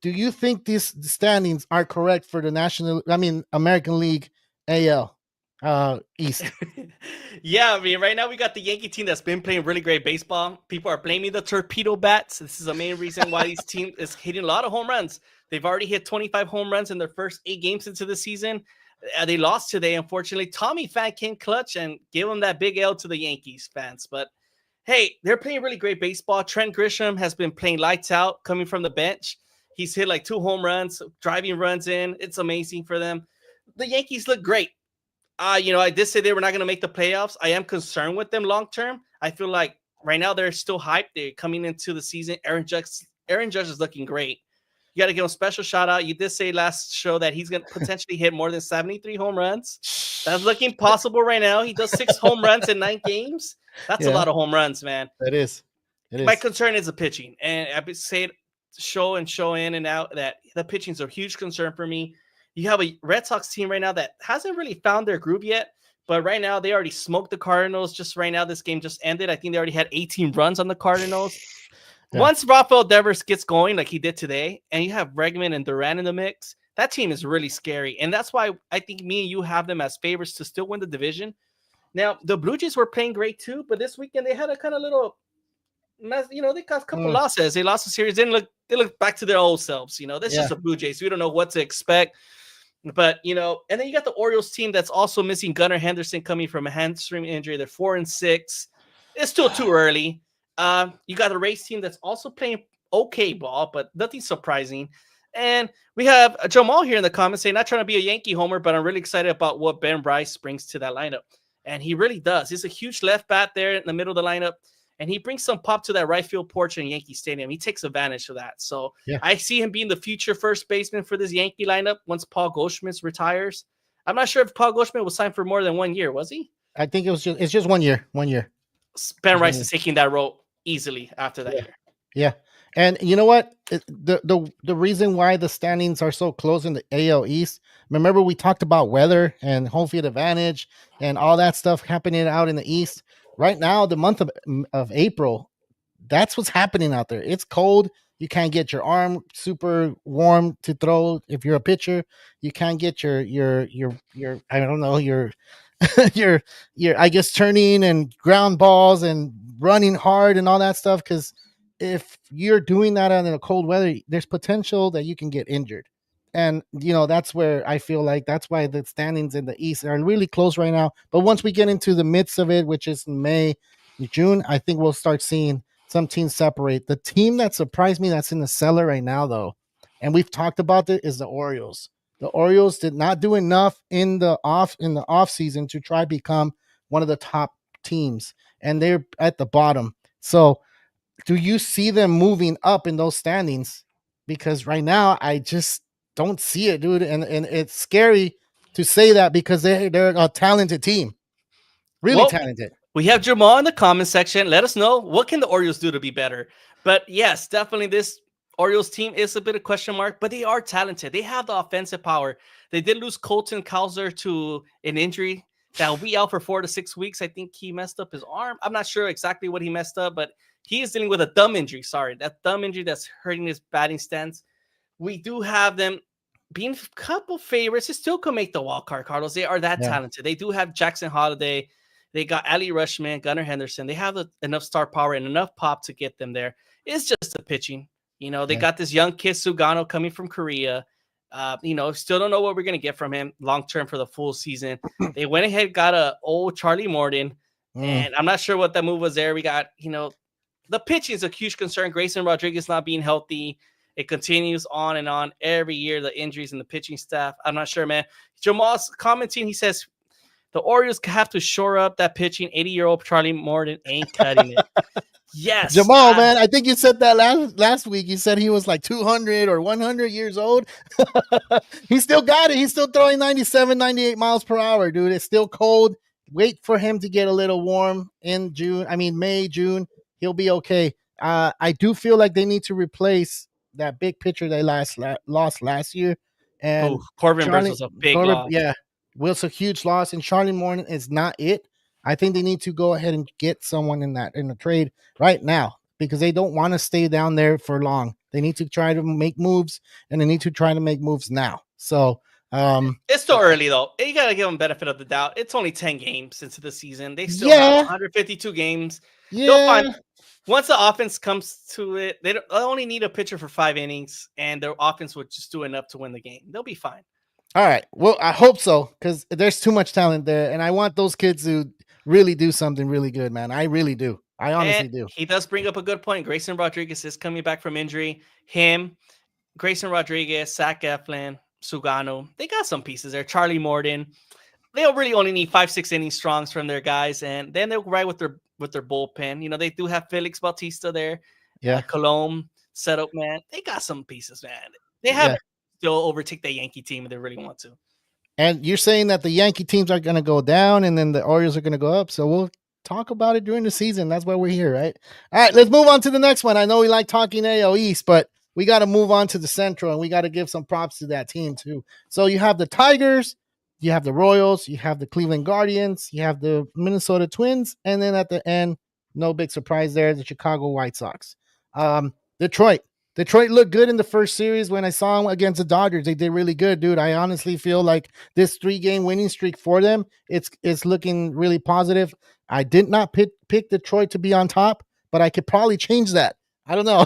Do you think these standings are correct for the American League AL East? Yeah, I mean, right now we got the Yankee team that's been playing really great baseball. People are blaming the torpedo bats. This is the main reason why these team is hitting a lot of home runs. They've already hit 25 home runs in their first 8 games into the season. They lost today, unfortunately. Tommy Pham came clutch and gave them that big L to the Yankees fans. But hey, they're playing really great baseball. Trent Grisham has been playing lights out coming from the bench. He's hit like 2 home runs, driving runs in. It's amazing for them. The Yankees look great. I did say they were not going to make the playoffs. I am concerned with them long term. I feel like right now they're still hyped. They're coming into the season. Aaron Judge is looking great. You got to give him a special shout out. You did say last show that he's going to potentially hit more than 73 home runs. That's looking possible right now. He does 6 home runs in 9 games. That's a lot of home runs, man. It is. My concern is the pitching. And I've said show in and out that the pitching is a huge concern for me. You have a Red Sox team right now that hasn't really found their groove yet, but right now they already smoked the Cardinals. Just right now, this game just ended. I think they already had 18 runs on the Cardinals. Yeah. Once Rafael Devers gets going like he did today, and you have Bregman and Duran in the mix, that team is really scary. And that's why I think me and you have them as favorites to still win the division. Now, the Blue Jays were playing great too, but this weekend they had a kind of little mess. They got a couple losses. They lost the series. They look back to their old selves. That's just the Blue Jays. We don't know what to expect. But, and then you got the Orioles team that's also missing Gunnar Henderson coming from a hamstring injury. They're 4-6. It's still too early. You got the Rays team that's also playing okay ball, but nothing surprising. And we have Jamal here in the comments saying, not trying to be a Yankee homer, but I'm really excited about what Ben Bryce brings to that lineup. And he really does. He's a huge left bat there in the middle of the lineup. And he brings some pop to that right field porch in Yankee Stadium. He takes advantage of that. So I see him being the future first baseman for this Yankee lineup once Paul Goldschmidt retires. I'm not sure if Paul Goldschmidt was signed for more than 1 year, was he? I think it's just 1 year. 1 year. Ben Rice is taking that role easily after that year. Yeah. And you know what? The reason why the standings are so close in the AL East, remember we talked about weather and home field advantage and all that stuff happening out in the East. Right now, the month of April, that's what's happening out there. It's cold. You can't get your arm super warm to throw if you're a pitcher. You can't get your I don't know, your I guess turning and ground balls and running hard and all that stuff, because if you're doing that in a cold weather, there's potential that you can get injured. And, that's where I feel like that's why the standings in the East are really close right now. But once we get into the midst of it, which is May, June, I think we'll start seeing some teams separate. The team that surprised me that's in the cellar right now, though, and we've talked about it, is the Orioles. The Orioles did not do enough in the off season to try to become one of the top teams, and they're at the bottom. So do you see them moving up in those standings? Because right now I just don't see it, dude. And it's scary to say that because they're a talented team. Really talented. We have Jamal in the comment section. Let us know, what can the Orioles do to be better? But yes, definitely this Orioles team is a bit of question mark, but they are talented. They have the offensive power. They did lose Colton Cowser to an injury that will be out for 4 to 6 weeks. I think he messed up his arm. I'm not sure exactly what he messed up, but he is dealing with a thumb injury. Sorry, that thumb injury that's hurting his batting stance. We do have them being a couple favorites. They still can make the wild card, Carlos. They are that talented. They do have Jackson Holiday. They got Ali Rushman, Gunnar Henderson. They have enough star power and enough pop to get them there. It's just the pitching. They got this young kid, Sugano, coming from Korea. Still don't know what we're going to get from him long-term for the full season. They went ahead, got a old Charlie Morton, and I'm not sure what that move was there. We got, the pitching is a huge concern. Grayson Rodriguez not being healthy. It continues on and on every year, the injuries in the pitching staff. I'm not sure, man. Jamal's commenting. He says The Orioles have to shore up that pitching. 80-year-old Charlie Morton ain't cutting it. Yes. Jamal, man, I think you said that last week. You said he was like 200 or 100 years old. He still got it. He's still throwing 97, 98 miles per hour, dude. It's still cold. Wait for him to get a little warm in May, June. He'll be okay. I do feel like they need to replace that big pitcher they lost last year. And Corbin Burns was a big loss. Yeah, Will's a huge loss, and Charlie Morton is not it. I think they need to go ahead and get someone in the trade right now because they don't want to stay down there for long. They need to try to make moves, and they need to try to make moves now. So it's still early though. You gotta give them benefit of the doubt. It's only 10 games into the season. They still have 152 games. They'll find once the offense comes to it, they only need a pitcher for 5 innings, and their offense would just do enough to win the game. They'll be fine. All right. Well, I hope so because there's too much talent there, and I want those kids to really do something really good, man. I really do. I honestly do. He does bring up a good point. Grayson Rodriguez is coming back from injury. Grayson Rodriguez, Zach Eflin, Sugano. They got some pieces there. Charlie Morton. They'll really only need 5-6 innings strongs from their guys, and then they'll ride with their bullpen. They do have Felix Bautista there. Yeah. Colomb, setup, man. They got some pieces, man. They have still overtake the Yankee team if they really want to. And you're saying that the Yankee teams are going to go down and then the Orioles are going to go up. So we'll talk about it during the season. That's why we're here, right? All right, let's move on to the next one. I know we like talking AL East, but we got to move on to the Central, and we got to give some props to that team too. So you have the Tigers, you have the Royals, you have the Cleveland Guardians, you have the Minnesota Twins, and then at the end, no big surprise there, the Chicago White Sox. Detroit looked good in the first series when I saw them against the Dodgers. They did really good, dude. I honestly feel like this 3-game winning streak for them, it's looking really positive. I did not pick Detroit to be on top, but I could probably change that. I don't know.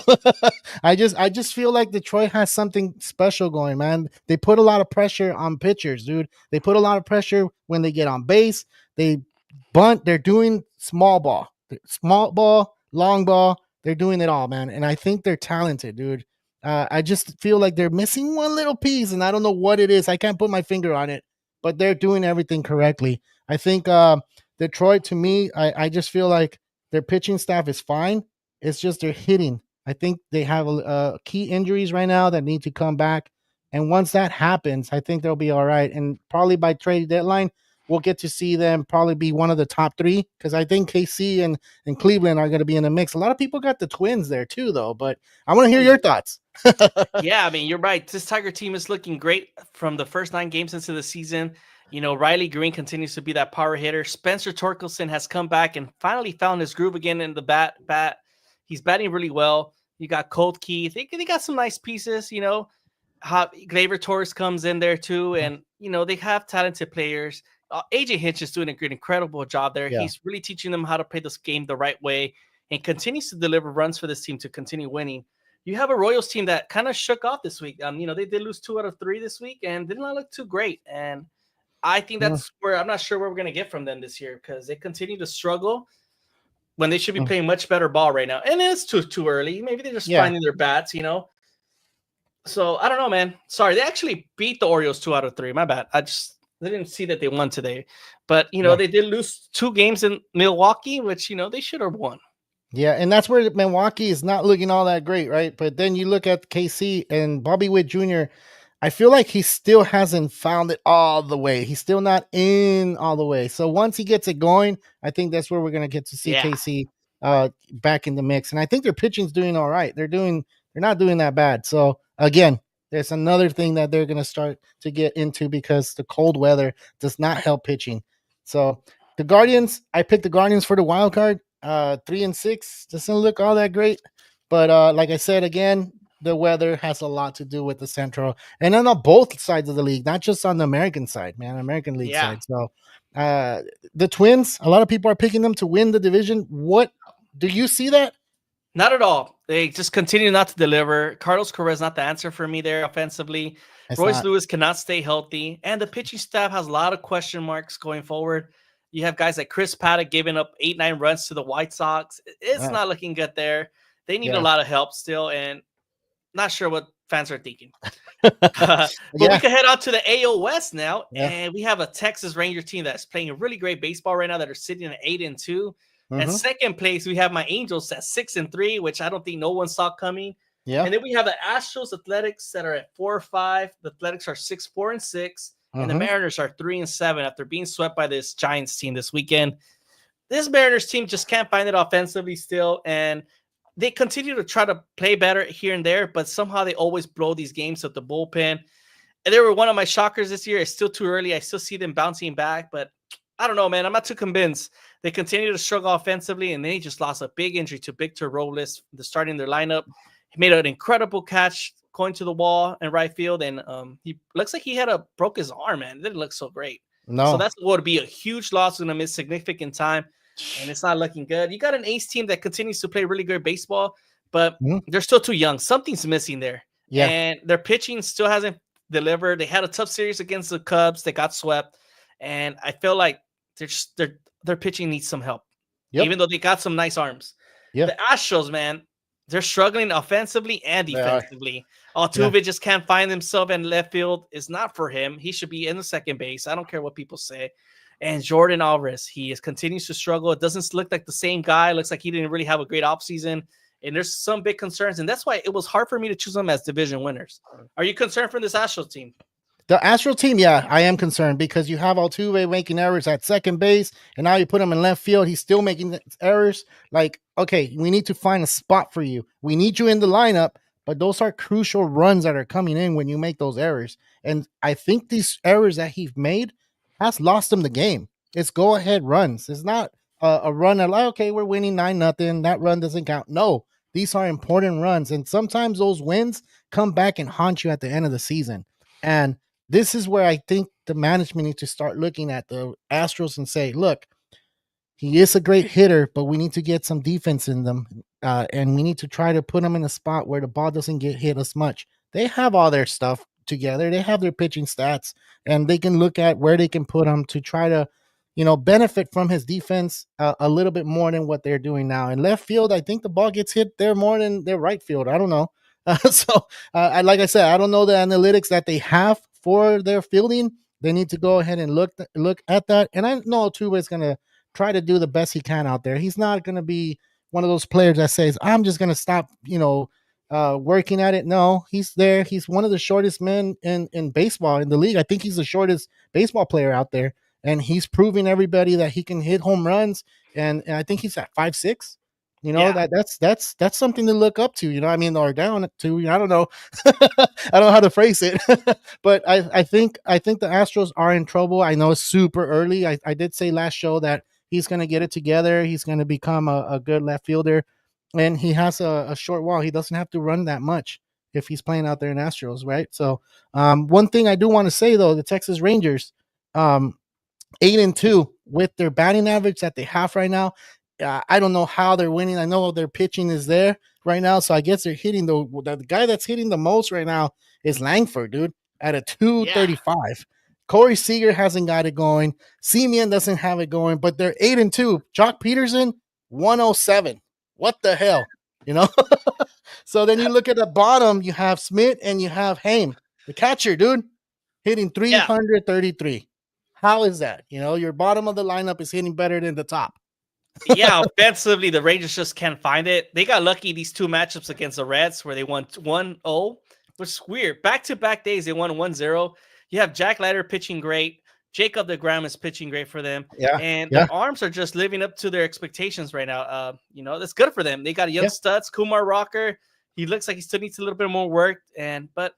I just feel like Detroit has something special going, man. They put a lot of pressure on pitchers, dude. They put a lot of pressure when they get on base. They bunt. They're doing small ball, long ball. They're doing it all, man. And I think they're talented, dude. I just feel like they're missing one little piece, and I don't know what it is. I can't put my finger on it, but they're doing everything correctly. I think Detroit, to me, I just feel like their pitching staff is fine. It's just they're hitting. I think they have key injuries right now that need to come back. And once that happens, I think they'll be all right. And probably by trade deadline, we'll get to see them probably be one of the top 3 because I think KC and Cleveland are going to be in the mix. A lot of people got the Twins there too, though, but I want to hear your thoughts. Yeah, I mean, you're right. This Tiger team is looking great from the first 9 games into the season. Riley Green continues to be that power hitter. Spencer Torkelson has come back and finally found his groove again in the bat. He's batting really well. You got Colt Keith. They got some nice pieces, Gleyber Torres comes in there too, and they have talented players. AJ Hinch is doing an incredible job there. Yeah. He's really teaching them how to play this game the right way and continues to deliver runs for this team to continue winning. You have a Royals team that kind of shook off this week. They did lose 2 out of 3 this week and did not look too great. And I think that's where I'm not sure where we're going to get from them this year because they continue to struggle when they should be playing much better ball right now. And it's too early. Maybe they're just finding their bats, So I don't know, man. Sorry, they actually beat the Orioles 2 out of 3. My bad. I didn't see that they won today, but they did lose 2 games in Milwaukee, which they should have won. Yeah, and that's where Milwaukee is not looking all that great, right? But then you look at KC and Bobby Witt Jr. I feel like he still hasn't found it all the way. He's still not in all the way. So once he gets it going, I think that's where we're going to get to see KC back in the mix. And I think their pitching's doing all right. They're not doing that bad. So again, there's another thing that they're going to start to get into because the cold weather does not help pitching. So the Guardians, I picked the Guardians for the wild card. 3-6 doesn't look all that great. But like I said, again, the weather has a lot to do with the Central and then on both sides of the league, not just on the American side, man, American League side. So the Twins, a lot of people are picking them to win the division. What do you see that? Not at all. They just continue not to deliver. Carlos Correa is not the answer for me there offensively. Royce Lewis cannot stay healthy. And the pitching staff has a lot of question marks going forward. You have guys like Chris Paddock giving up 8-9 runs to the White Sox. It's not looking good there. They need a lot of help still, and not sure what fans are thinking. But we Yeah. can head on to the AL West now, Yeah. and we have a Texas Ranger team that's playing a really great baseball right now that are sitting at 8-2. At Hmm. second place, we have my Angels at 6-3, which I don't think no one saw coming. Yeah. And then we have the Astros Athletics that are at 4-5. The Athletics are 6-4-6, and the Hmm. Mariners are 3-7 after being swept by this Giants team this weekend. This Mariners team just can't find it offensively still, and they continue to try to play better here and there, but somehow they always blow these games at the bullpen. And they were one of my shockers this year. It's still too early. I still see them bouncing back, but I don't know, man. I'm not too convinced. They continue to struggle offensively, and they just lost a big injury to Victor Robles, the starting their lineup. He made an incredible catch going to the wall in right field, and he looks like he had broke his arm, man. It didn't look so great. So No. that's going to be a huge loss. Going to miss significant time, and it's not looking good. You got an ace team that continues to play really good baseball, but Mhm. they're still too young. Something's missing there, Yeah. and their pitching still hasn't delivered. They had a tough series against the Cubs. They got swept, and I feel like their pitching needs some help, Yep. even though they got some nice arms. Yeah. The Astros, man, they're struggling offensively and They are. defensively. Yeah. Altuve just can't find himself in left field. It's not for him. He should be in the second base. I don't care what people say. And Jordan Alvarez, continues to struggle. It doesn't look like the same guy. It looks like he didn't really have a great offseason. And there's some big concerns. And that's why it was hard for me to choose them as division winners. Are you concerned for this Astros team? The Astro team, yeah, I am concerned because you have Altuve making errors at second base, and now you put him in left field. He's still making errors. Like, okay, we need to find a spot for you. We need you in the lineup, but those are crucial runs that are coming in when you make those errors. And I think these errors that he's made has lost him the game. It's go ahead runs. It's not a run that, like, okay, we're winning 9-0. That run doesn't count. No, these are important runs. And sometimes those wins come back and haunt you at the end of the season. And this is where I think the management needs to start looking at the Astros and say, look, he is a great hitter, but we need to get some defense in them. And we need to try to put them in a spot where the ball doesn't get hit as much. They have all their stuff together. They have their pitching stats, and they can look at where they can put him to try to, benefit from his defense a little bit more than what they're doing now. In left field, I think the ball gets hit there more than their right field. I don't know. Like I said, I don't know the analytics that they have for their fielding. They need to go ahead and look at that. And I know Altuve is going to try to do the best he can out there. He's not going to be one of those players that says, I'm just going to stop, working at it. No, he's there. He's one of the shortest men in baseball in the league. I think he's the shortest baseball player out there. And he's proving everybody that he can hit home runs. And I think he's at 5'6". Yeah. That's something to look up to, I mean, or down to, I don't know. I don't know how to phrase it. But I think the Astros are in trouble. I know it's super early. I did say last show that he's going to get it together. He's going to become a good left fielder, and he has a short wall. He doesn't have to run that much if he's playing out there in Astros, right? So one thing I do want to say, though, the Texas Rangers, 8-2 with their batting average that they have right now. I don't know how they're winning. I know their pitching is there right now, so I guess they're hitting the guy that's hitting the most right now is Langford, dude, at a Yeah. 235. Corey Seager hasn't got it going. Simeon doesn't have it going, but they're 8-2. Jock Peterson, 107. What the hell? So then you look at the bottom, you have Smith and you have Haim, the catcher, dude, hitting Yeah. 333. How is that? Your bottom of the lineup is hitting better than the top. Yeah, offensively, the Rangers just can't find it. They got lucky these two matchups against the Reds where they won 1-0, which is weird. Back-to-back days, they won 1-0. You have Jack Leiter pitching great. Jacob deGrom is pitching great for them. Yeah. And Yeah. their arms are just living up to their expectations right now. That's good for them. They got young Yeah. studs. Kumar Rocker, he looks like he still needs a little bit more work. But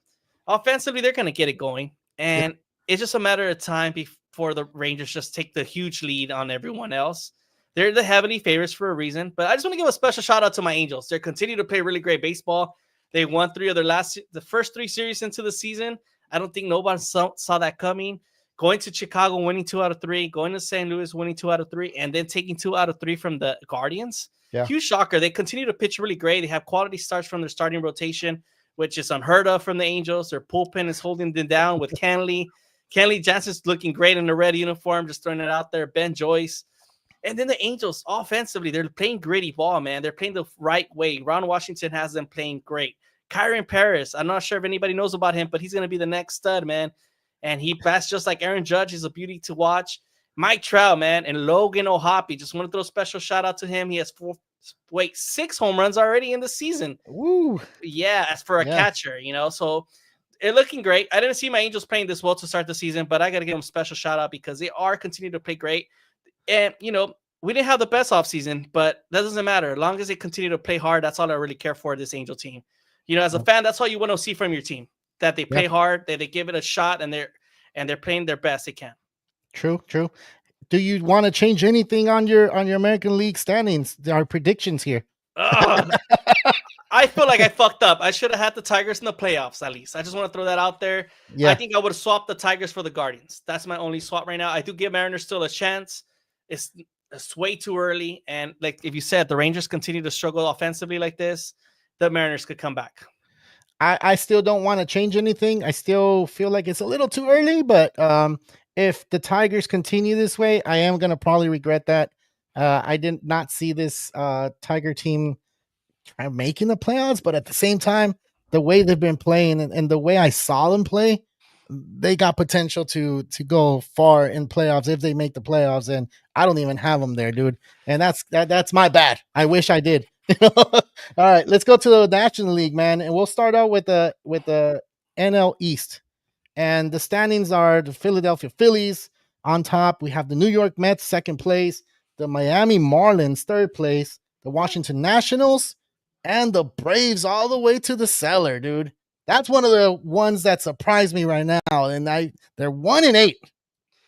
offensively, they're going to get it going. And it's just a matter of time before the Rangers just take the huge lead on everyone else. They're the heavily favorites for a reason, but I just want to give a special shout out to my Angels. They continue to play really great baseball. They won the first 3 series into the season. I don't think nobody saw that coming. Going to Chicago, winning 2 out of 3, going to St. Louis, winning 2 out of 3, and then taking 2 out of 3 from the Guardians. Yeah. Huge shocker. They continue to pitch really great. They have quality starts from their starting rotation, which is unheard of from the Angels. Their bullpen is holding them down with Kenley. Kenley Jansen's looking great in the red uniform, just throwing it out there. Ben Joyce. And then the Angels, offensively, they're playing gritty ball, man. They're playing the right way. Ron Washington has them playing great. Kyron Paris. I'm not sure if anybody knows about him, but he's going to be the next stud, man. And he bats just like Aaron Judge. He's a beauty to watch. Mike Trout, man, and Logan O'Hoppe. Just want to throw a special shout out to him. He has 6 home runs already in the season. Woo. Yeah, as for a catcher, so it's looking great. I didn't see my Angels playing this well to start the season, but I got to give them a special shout out because they are continuing to play great. And, we didn't have the best offseason, but that doesn't matter. As long as they continue to play hard, that's all I really care for this Angel team. As a fan, that's all you want to see from your team, that they play hard, that they give it a shot, and they're playing their best they can. True. Do you want to change anything on your American League standings? Our predictions here. I feel like I fucked up. I should have had the Tigers in the playoffs at least. I just want to throw that out there. Yeah. I think I would have swapped the Tigers for the Guardians. That's my only swap right now. I do give Mariners still a chance. It's way too early. And like if you said, the Rangers continue to struggle offensively like this, the Mariners could come back. I still don't want to change anything. I still feel like it's a little too early, but if the Tigers continue this way, I am going to probably regret that. I did not see this Tiger team making the playoffs, but at the same time, the way they've been playing and the way I saw them play, they got potential to go far in playoffs if they make the playoffs, and I don't even have them there, dude. And that's my bad. I wish I did. All right, let's go to the National League, man, and we'll start out with the NL East. And the standings are the Philadelphia Phillies on top. We have the New York Mets second place, the Miami Marlins third place, the Washington Nationals, and the Braves all the way to the cellar, dude. That's one of the ones that surprised me right now. And they're 1-8.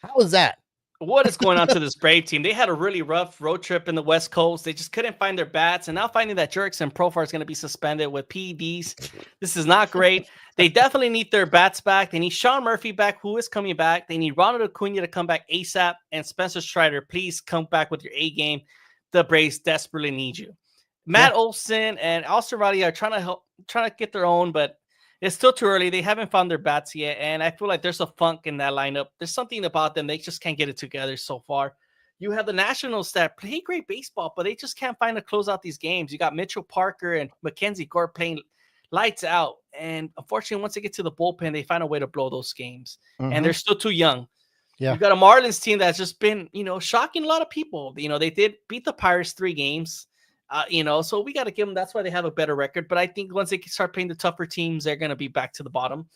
How is that? What is going on to this Brave team? They had a really rough road trip in the West Coast. They just couldn't find their bats. And now finding that Jurickson Profar is going to be suspended with PEDs. This is not great. They definitely need their bats back. They need Sean Murphy back, who is coming back. They need Ronald Acuna to come back ASAP. And Spencer Strider, please come back with your A game. The Braves desperately need you. Matt Olson and Austin Riley are trying to get their own, but it's still too early. They haven't found their bats yet, and I feel like there's a funk in that lineup. There's something about them. They just can't get it together so far. You have the Nationals that play great baseball, but they just can't find to close out these games. You got Mitchell Parker and Mackenzie Gore playing lights out, and unfortunately, once they get to the bullpen, they find a way to blow those games, and they're still too young. Yeah. You got a Marlins team that's just been, shocking a lot of people. They did beat the Pirates 3 games. So we got to give them. That's why they have a better record. But I think once they start playing the tougher teams, they're going to be back to the bottom.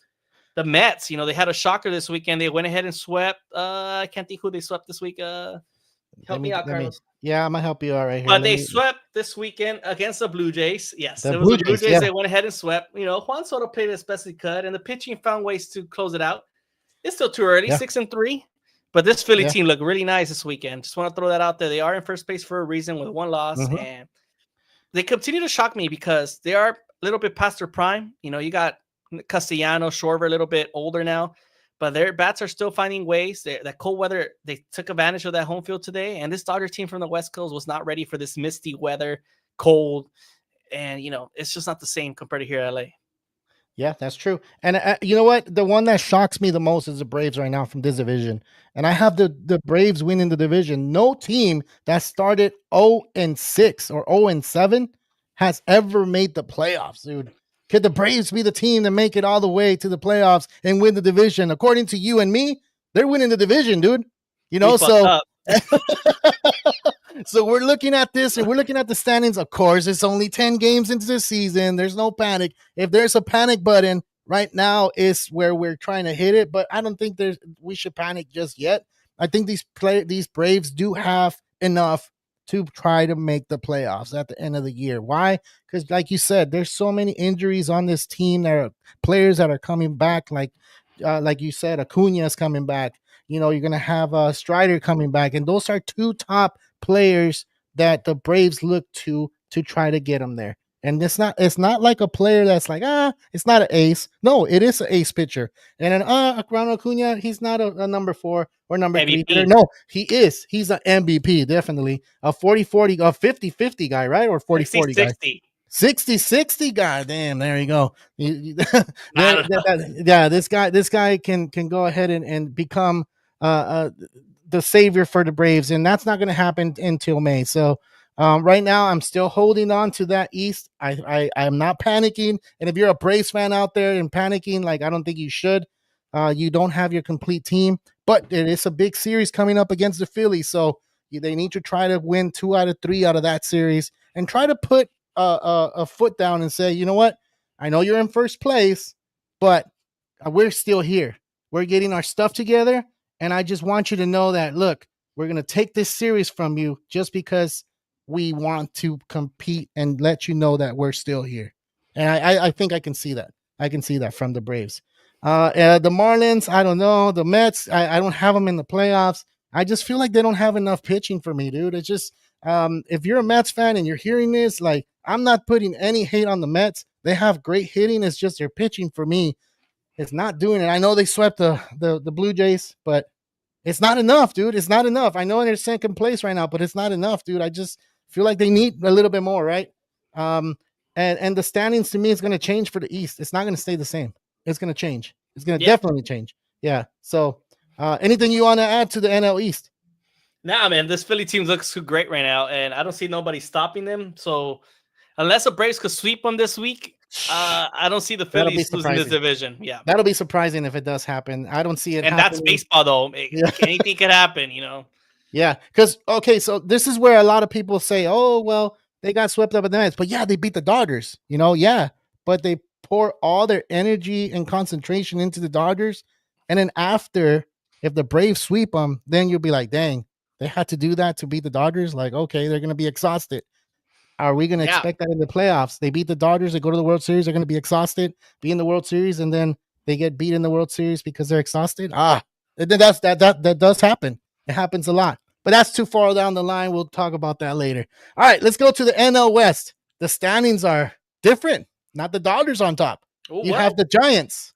The Mets, they had a shocker this weekend. They went ahead and swept. I can't think who they swept this week. Help me out, Carlos. I'm gonna help you out right here. But they swept this weekend against the Blue Jays. Yes, it was the Blue Jays. They went ahead and swept. Juan Soto played as best he could, and the pitching found ways to close it out. It's still too early, 6-3. But this Philly team looked really nice this weekend. Just want to throw that out there. They are in first place for a reason with 1 loss, and they continue to shock me because they are a little bit past their prime. You got Castellanos, Schwarber, a little bit older now, but their bats are still finding ways. That cold weather, they took advantage of that home field today, and this Dodger team from the West Coast was not ready for this misty weather, cold, and, it's just not the same compared to here in LA. Yeah, that's true. And you know what? The one that shocks me the most is the Braves right now from this division. And I have the Braves winning the division. No team that started 0-6 or 0-7 has ever made the playoffs, dude. Could the Braves be the team to make it all the way to the playoffs and win the division? According to you and me, they're winning the division, dude. So so we're looking at this and we're looking at the standings. Of course, it's only 10 games into the season. There's no panic. If there's a panic button right now is where we're trying to hit it, but I don't think we should panic just yet. I think these Braves do have enough to try to make the playoffs at the end of the year. Why? Because like you said, there's so many injuries on this team. There are players that are coming back, like you said, Acuna is coming back. You're going to have Strider coming back, and those are 2 top players that the Braves look to try to get them there. And it's not like a player that's like, it's not an ace. No, it is an ace pitcher. And then Ronald Acuna, he's not a number 4 or number MVP. 3. No, he is. He's an MVP, definitely. A 40-40, a 50-50 guy, right? Or 40-40 guy. 60-60 guy. Damn, there you go. This guy can go ahead and become the savior for the Braves, and that's not going to happen until May. So Right now, I'm still holding on to that East. I'm not panicking. And if you're a Braves fan out there and panicking, like I don't think you should. You don't have your complete team, but it is a big series coming up against the Phillies, so they need to try to win 2 out of 3 out of that series and try to put a foot down and say, you know what, I know you're in first place, but we're still here. We're getting our stuff together, and I just want you to know that look, we're gonna take this series from you just because we want to compete and let you know that we're still here. And I think I can see that. I can see that from the Braves. The Marlins, I don't know. The Mets, I don't have them in the playoffs. I just feel like they don't have enough pitching for me, dude. It's just if you're a Mets fan and you're hearing this, like I'm not putting any hate on the Mets. They have great hitting. It's just their pitching for me. It's not doing it. I know they swept the Blue Jays, but it's not enough, dude. It's not enough. I know they're second place right now, but it's not enough, dude. I just feel like they need a little bit more, right? Um, and the standings to me is going to change for the East. It's not going to stay the same. It's going to change. It's going to definitely change. Yeah. So, anything you want to add to the NL East? Nah, man, this Philly team looks too great right now, and I don't see nobody stopping them. So, unless the Braves could sweep them this week, I don't see the Phillies losing this division. Yeah, that'll be surprising if it does happen. I don't see it. And that's baseball, though. Anything could happen, Yeah, because okay, so this is where a lot of people say, "Oh, well, they got swept up at the Mets," but yeah, they beat the Dodgers. Yeah, but they pour all their energy and concentration into the Dodgers, and then after, if the Braves sweep them, then you'll be like, "Dang, they had to do that to beat the Dodgers." Like, okay, they're gonna be exhausted. Are we going to expect that in the playoffs? They beat the Dodgers, they go to the World Series, they're going to be exhausted, be in the World Series, and then they get beat in the World Series because they're exhausted. That does happen. It happens a lot. But that's too far down the line. We'll talk about that later. All right, let's go to the NL West. The standings are different. Not the Dodgers on top. You have the Giants.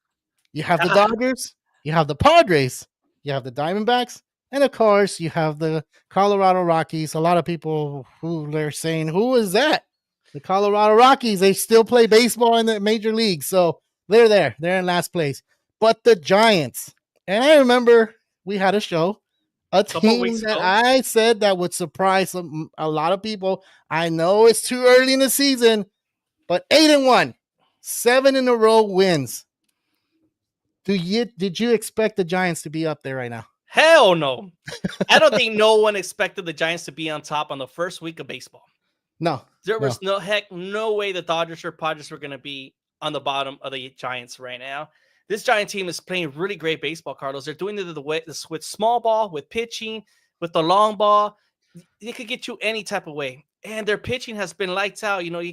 You have the Dodgers. You have the Padres. You have the Diamondbacks. And of course, you have the Colorado Rockies. A lot of people who they're saying, who is that? The Colorado Rockies. They still play baseball in the major league. So they're there. They're in last place. But the Giants. And I remember we had a show, a team that I said that would surprise a lot of people. I know it's too early in the season, but 8-1, 7 in a row wins. Did you expect the Giants to be up there right now? Hell no. I don't think no one expected the Giants to be on top on the first week of baseball. No. There was no way the Dodgers or Padres were going to be on the bottom of the Giants right now. This Giant team is playing really great baseball, Carlos. They're doing it with small ball, with pitching, with the long ball. They could get you any type of way. And their pitching has been lights out. You're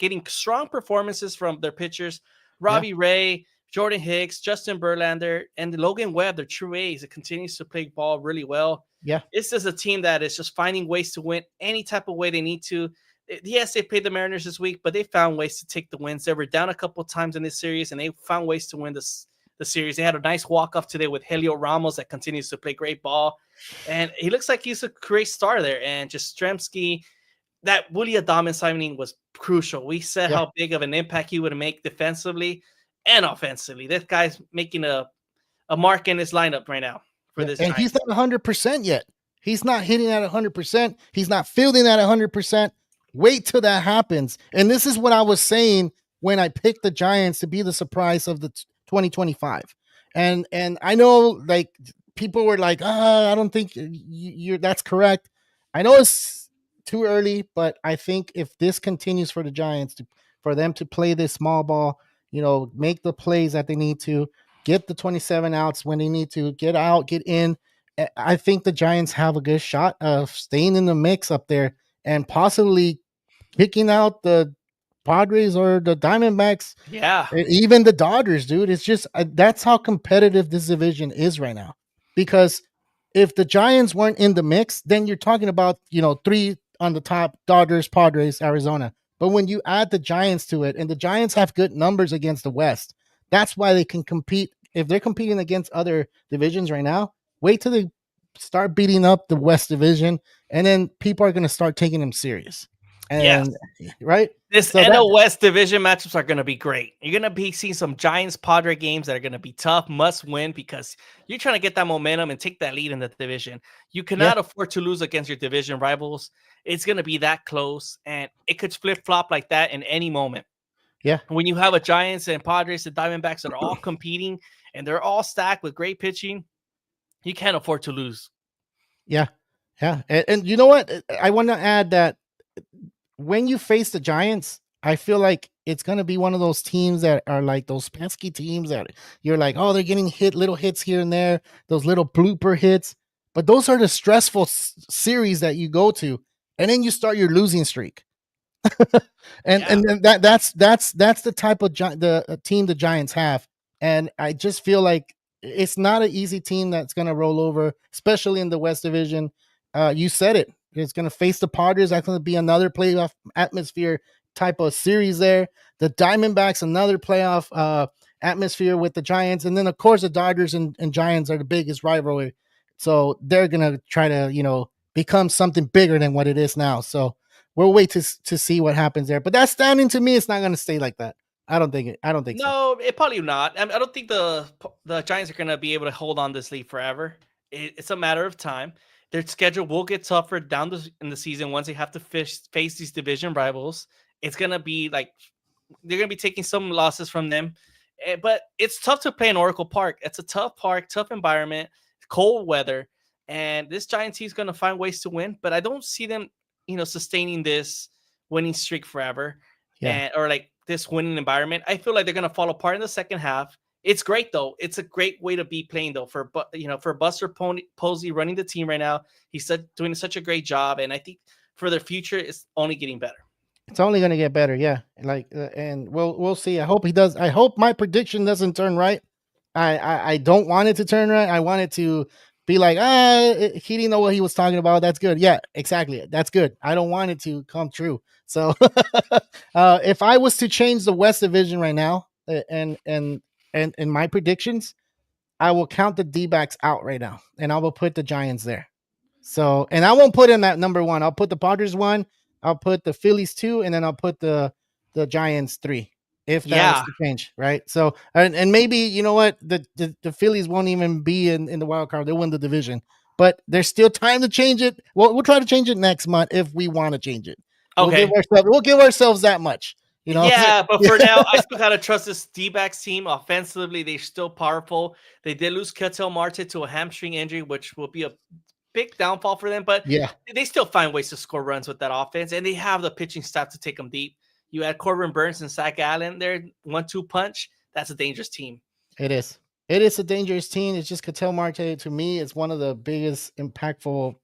getting strong performances from their pitchers. Robbie Ray, Jordan Hicks, Justin Verlander, and Logan Webb, their true A's. It continues to play ball really well. Yeah. This is a team that is just finding ways to win any type of way they need to. Yes, they played the Mariners this week, but they found ways to take the wins. They were down a couple of times in this series, and they found ways to win the series. They had a nice walk-off today with Helio Ramos that continues to play great ball. And he looks like he's a great star there. And just Stremski, that Willie Adames signing was crucial. We said how big of an impact he would make defensively and offensively. This guy's making a mark in his lineup right now for this. And he's not 100% yet. He's not hitting at 100%. He's not fielding at 100%. Wait till that happens. And this is what I was saying when I picked the Giants to be the surprise of the 2025. And I know like people were like, I don't think you're that's correct. I know it's too early, but I think if this continues for the Giants for them to play this small ball, make the plays that they need to, get the 27 outs when they need to, get out, get in. I think the Giants have a good shot of staying in the mix up there and possibly kicking out the Padres or the Diamondbacks. Yeah. Even the Dodgers, dude. It's just that's how competitive this division is right now. Because if the Giants weren't in the mix, then you're talking about, 3 on the top, Dodgers, Padres, Arizona. But when you add the Giants to it, and the Giants have good numbers against the West, that's why they can compete. If they're competing against other divisions right now, wait till they start beating up the West division, and then people are going to start taking them serious. And right, this NL West division matchups are going to be great. You're going to be seeing some Giants Padre games that are going to be tough, must win, because you're trying to get that momentum and take that lead in the division. You cannot afford to lose against your division rivals. It's going to be that close, and it could flip flop like that in any moment. Yeah. When you have a Giants and Padres and Diamondbacks that are all competing and they're all stacked with great pitching, you can't afford to lose. Yeah. Yeah. And you know what? I want to add that when you face the Giants, I feel like it's going to be one of those teams that are like those pesky teams that you're like, oh, they're getting little hits here and there, those little blooper hits. But those are the stressful series that you go to. And then you start your losing streak. And then that's the type of team the Giants have, and I just feel like it's not an easy team that's going to roll over, especially in the West Division. You said it; it's going to face the Padres. That's going to be another playoff atmosphere type of series there. The Diamondbacks, another playoff atmosphere with the Giants, and then of course the Dodgers and Giants are the biggest rivalry, so they're going to try to become something bigger than what it is now. So we'll wait to see what happens there. But that standing to me, it's not going to stay like that. I don't think so. No, it probably not. I mean, I don't think the Giants are going to be able to hold on this lead forever. It's a matter of time. Their schedule will get tougher in the season once they have to face these division rivals. It's going to be like they're going to be taking some losses from them. But it's tough to play in Oracle Park. It's a tough park, tough environment, cold weather. And this Giants team is going to find ways to win. But I don't see them sustaining this winning streak forever, or like this winning environment. I feel like they're going to fall apart in the second half. It's great though. It's a great way to be playing though for Buster Posey running the team right now. He's doing such a great job, and I think for their future, it's only getting better. It's only going to get better, yeah. And we'll see. I hope he does. I hope my prediction doesn't turn right. I don't want it to turn right. I want it to be like, he didn't know what he was talking about. That's good. Yeah, exactly. That's good. I don't want it to come true. So if I was to change the West Division right now and my predictions, I will count the D-backs out right now and I will put the Giants there. So, and I won't put in that number one. I'll put the Padres 1, I'll put the Phillies 2, and then I'll put the Giants 3. If that was to change, right? So, and maybe you know what, the Phillies won't even be in the wild card; they'll win the division. But there's still time to change it. We'll try to change it next month if we want to change it. Okay, we'll give ourselves that much. Yeah, but for now, I still gotta trust this D-backs team. Offensively, they're still powerful. They did lose Ketel Marte to a hamstring injury, which will be a big downfall for them. But yeah, they still find ways to score runs with that offense, and they have the pitching staff to take them deep. You add Corbin Burns and Zach Allen there, 1-2 punch. That's a dangerous team. It is. It is a dangerous team. It's just Ketel Marte, to me, is one of the biggest impactful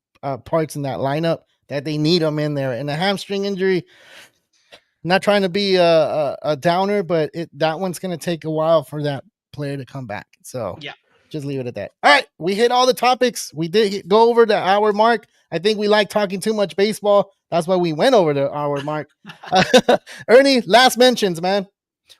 parts in that lineup that they need them in there. And the hamstring injury, not trying to be a downer, but that one's going to take a while for that player to come back. So yeah, just leave it at that. All right, we hit all the topics. We did go over the hour mark. I think we like talking too much baseball. That's why we went over the hour mark. Ernie, last mentions, man.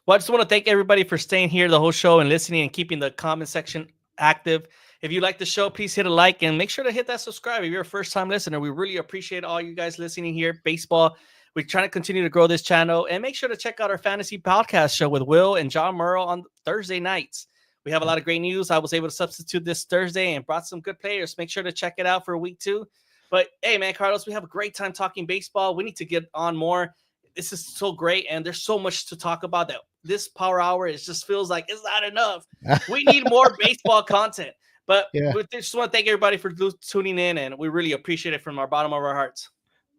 Well, I just want to thank everybody for staying here the whole show and listening and keeping the comment section active. If you like the show, please hit a like and make sure to hit that subscribe if you're a first-time listener. We really appreciate all you guys listening here. Baseball, we're trying to continue to grow this channel. And make sure to check out our fantasy podcast show with Will and John Merril on Thursday nights. We have a lot of great news. I was able to substitute this Thursday and brought some good players. Make sure to check it out for week 2. But, hey, man, Carlos, we have a great time talking baseball. We need to get on more. This is so great, and there's so much to talk about that this power hour just feels like it's not enough. We need more baseball content. But we just want to thank everybody for tuning in, and we really appreciate it from our bottom of our hearts.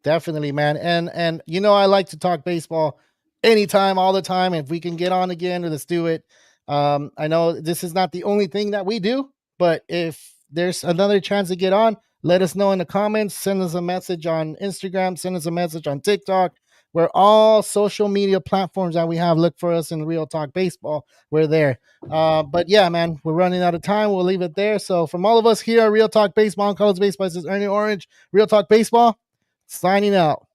Definitely, man. And I like to talk baseball anytime, all the time. If we can get on again, let's do it. I know this is not the only thing that we do, but if there's another chance to get on, let us know in the comments. Send us a message on Instagram. Send us a message on TikTok. We're all social media platforms that we have. Look for us in Real Talk Baseball. We're there. But yeah, man, we're running out of time. We'll leave it there. So from all of us here at Real Talk Baseball and CarloBasebal, this is Ernie Orange, Real Talk Baseball, signing out.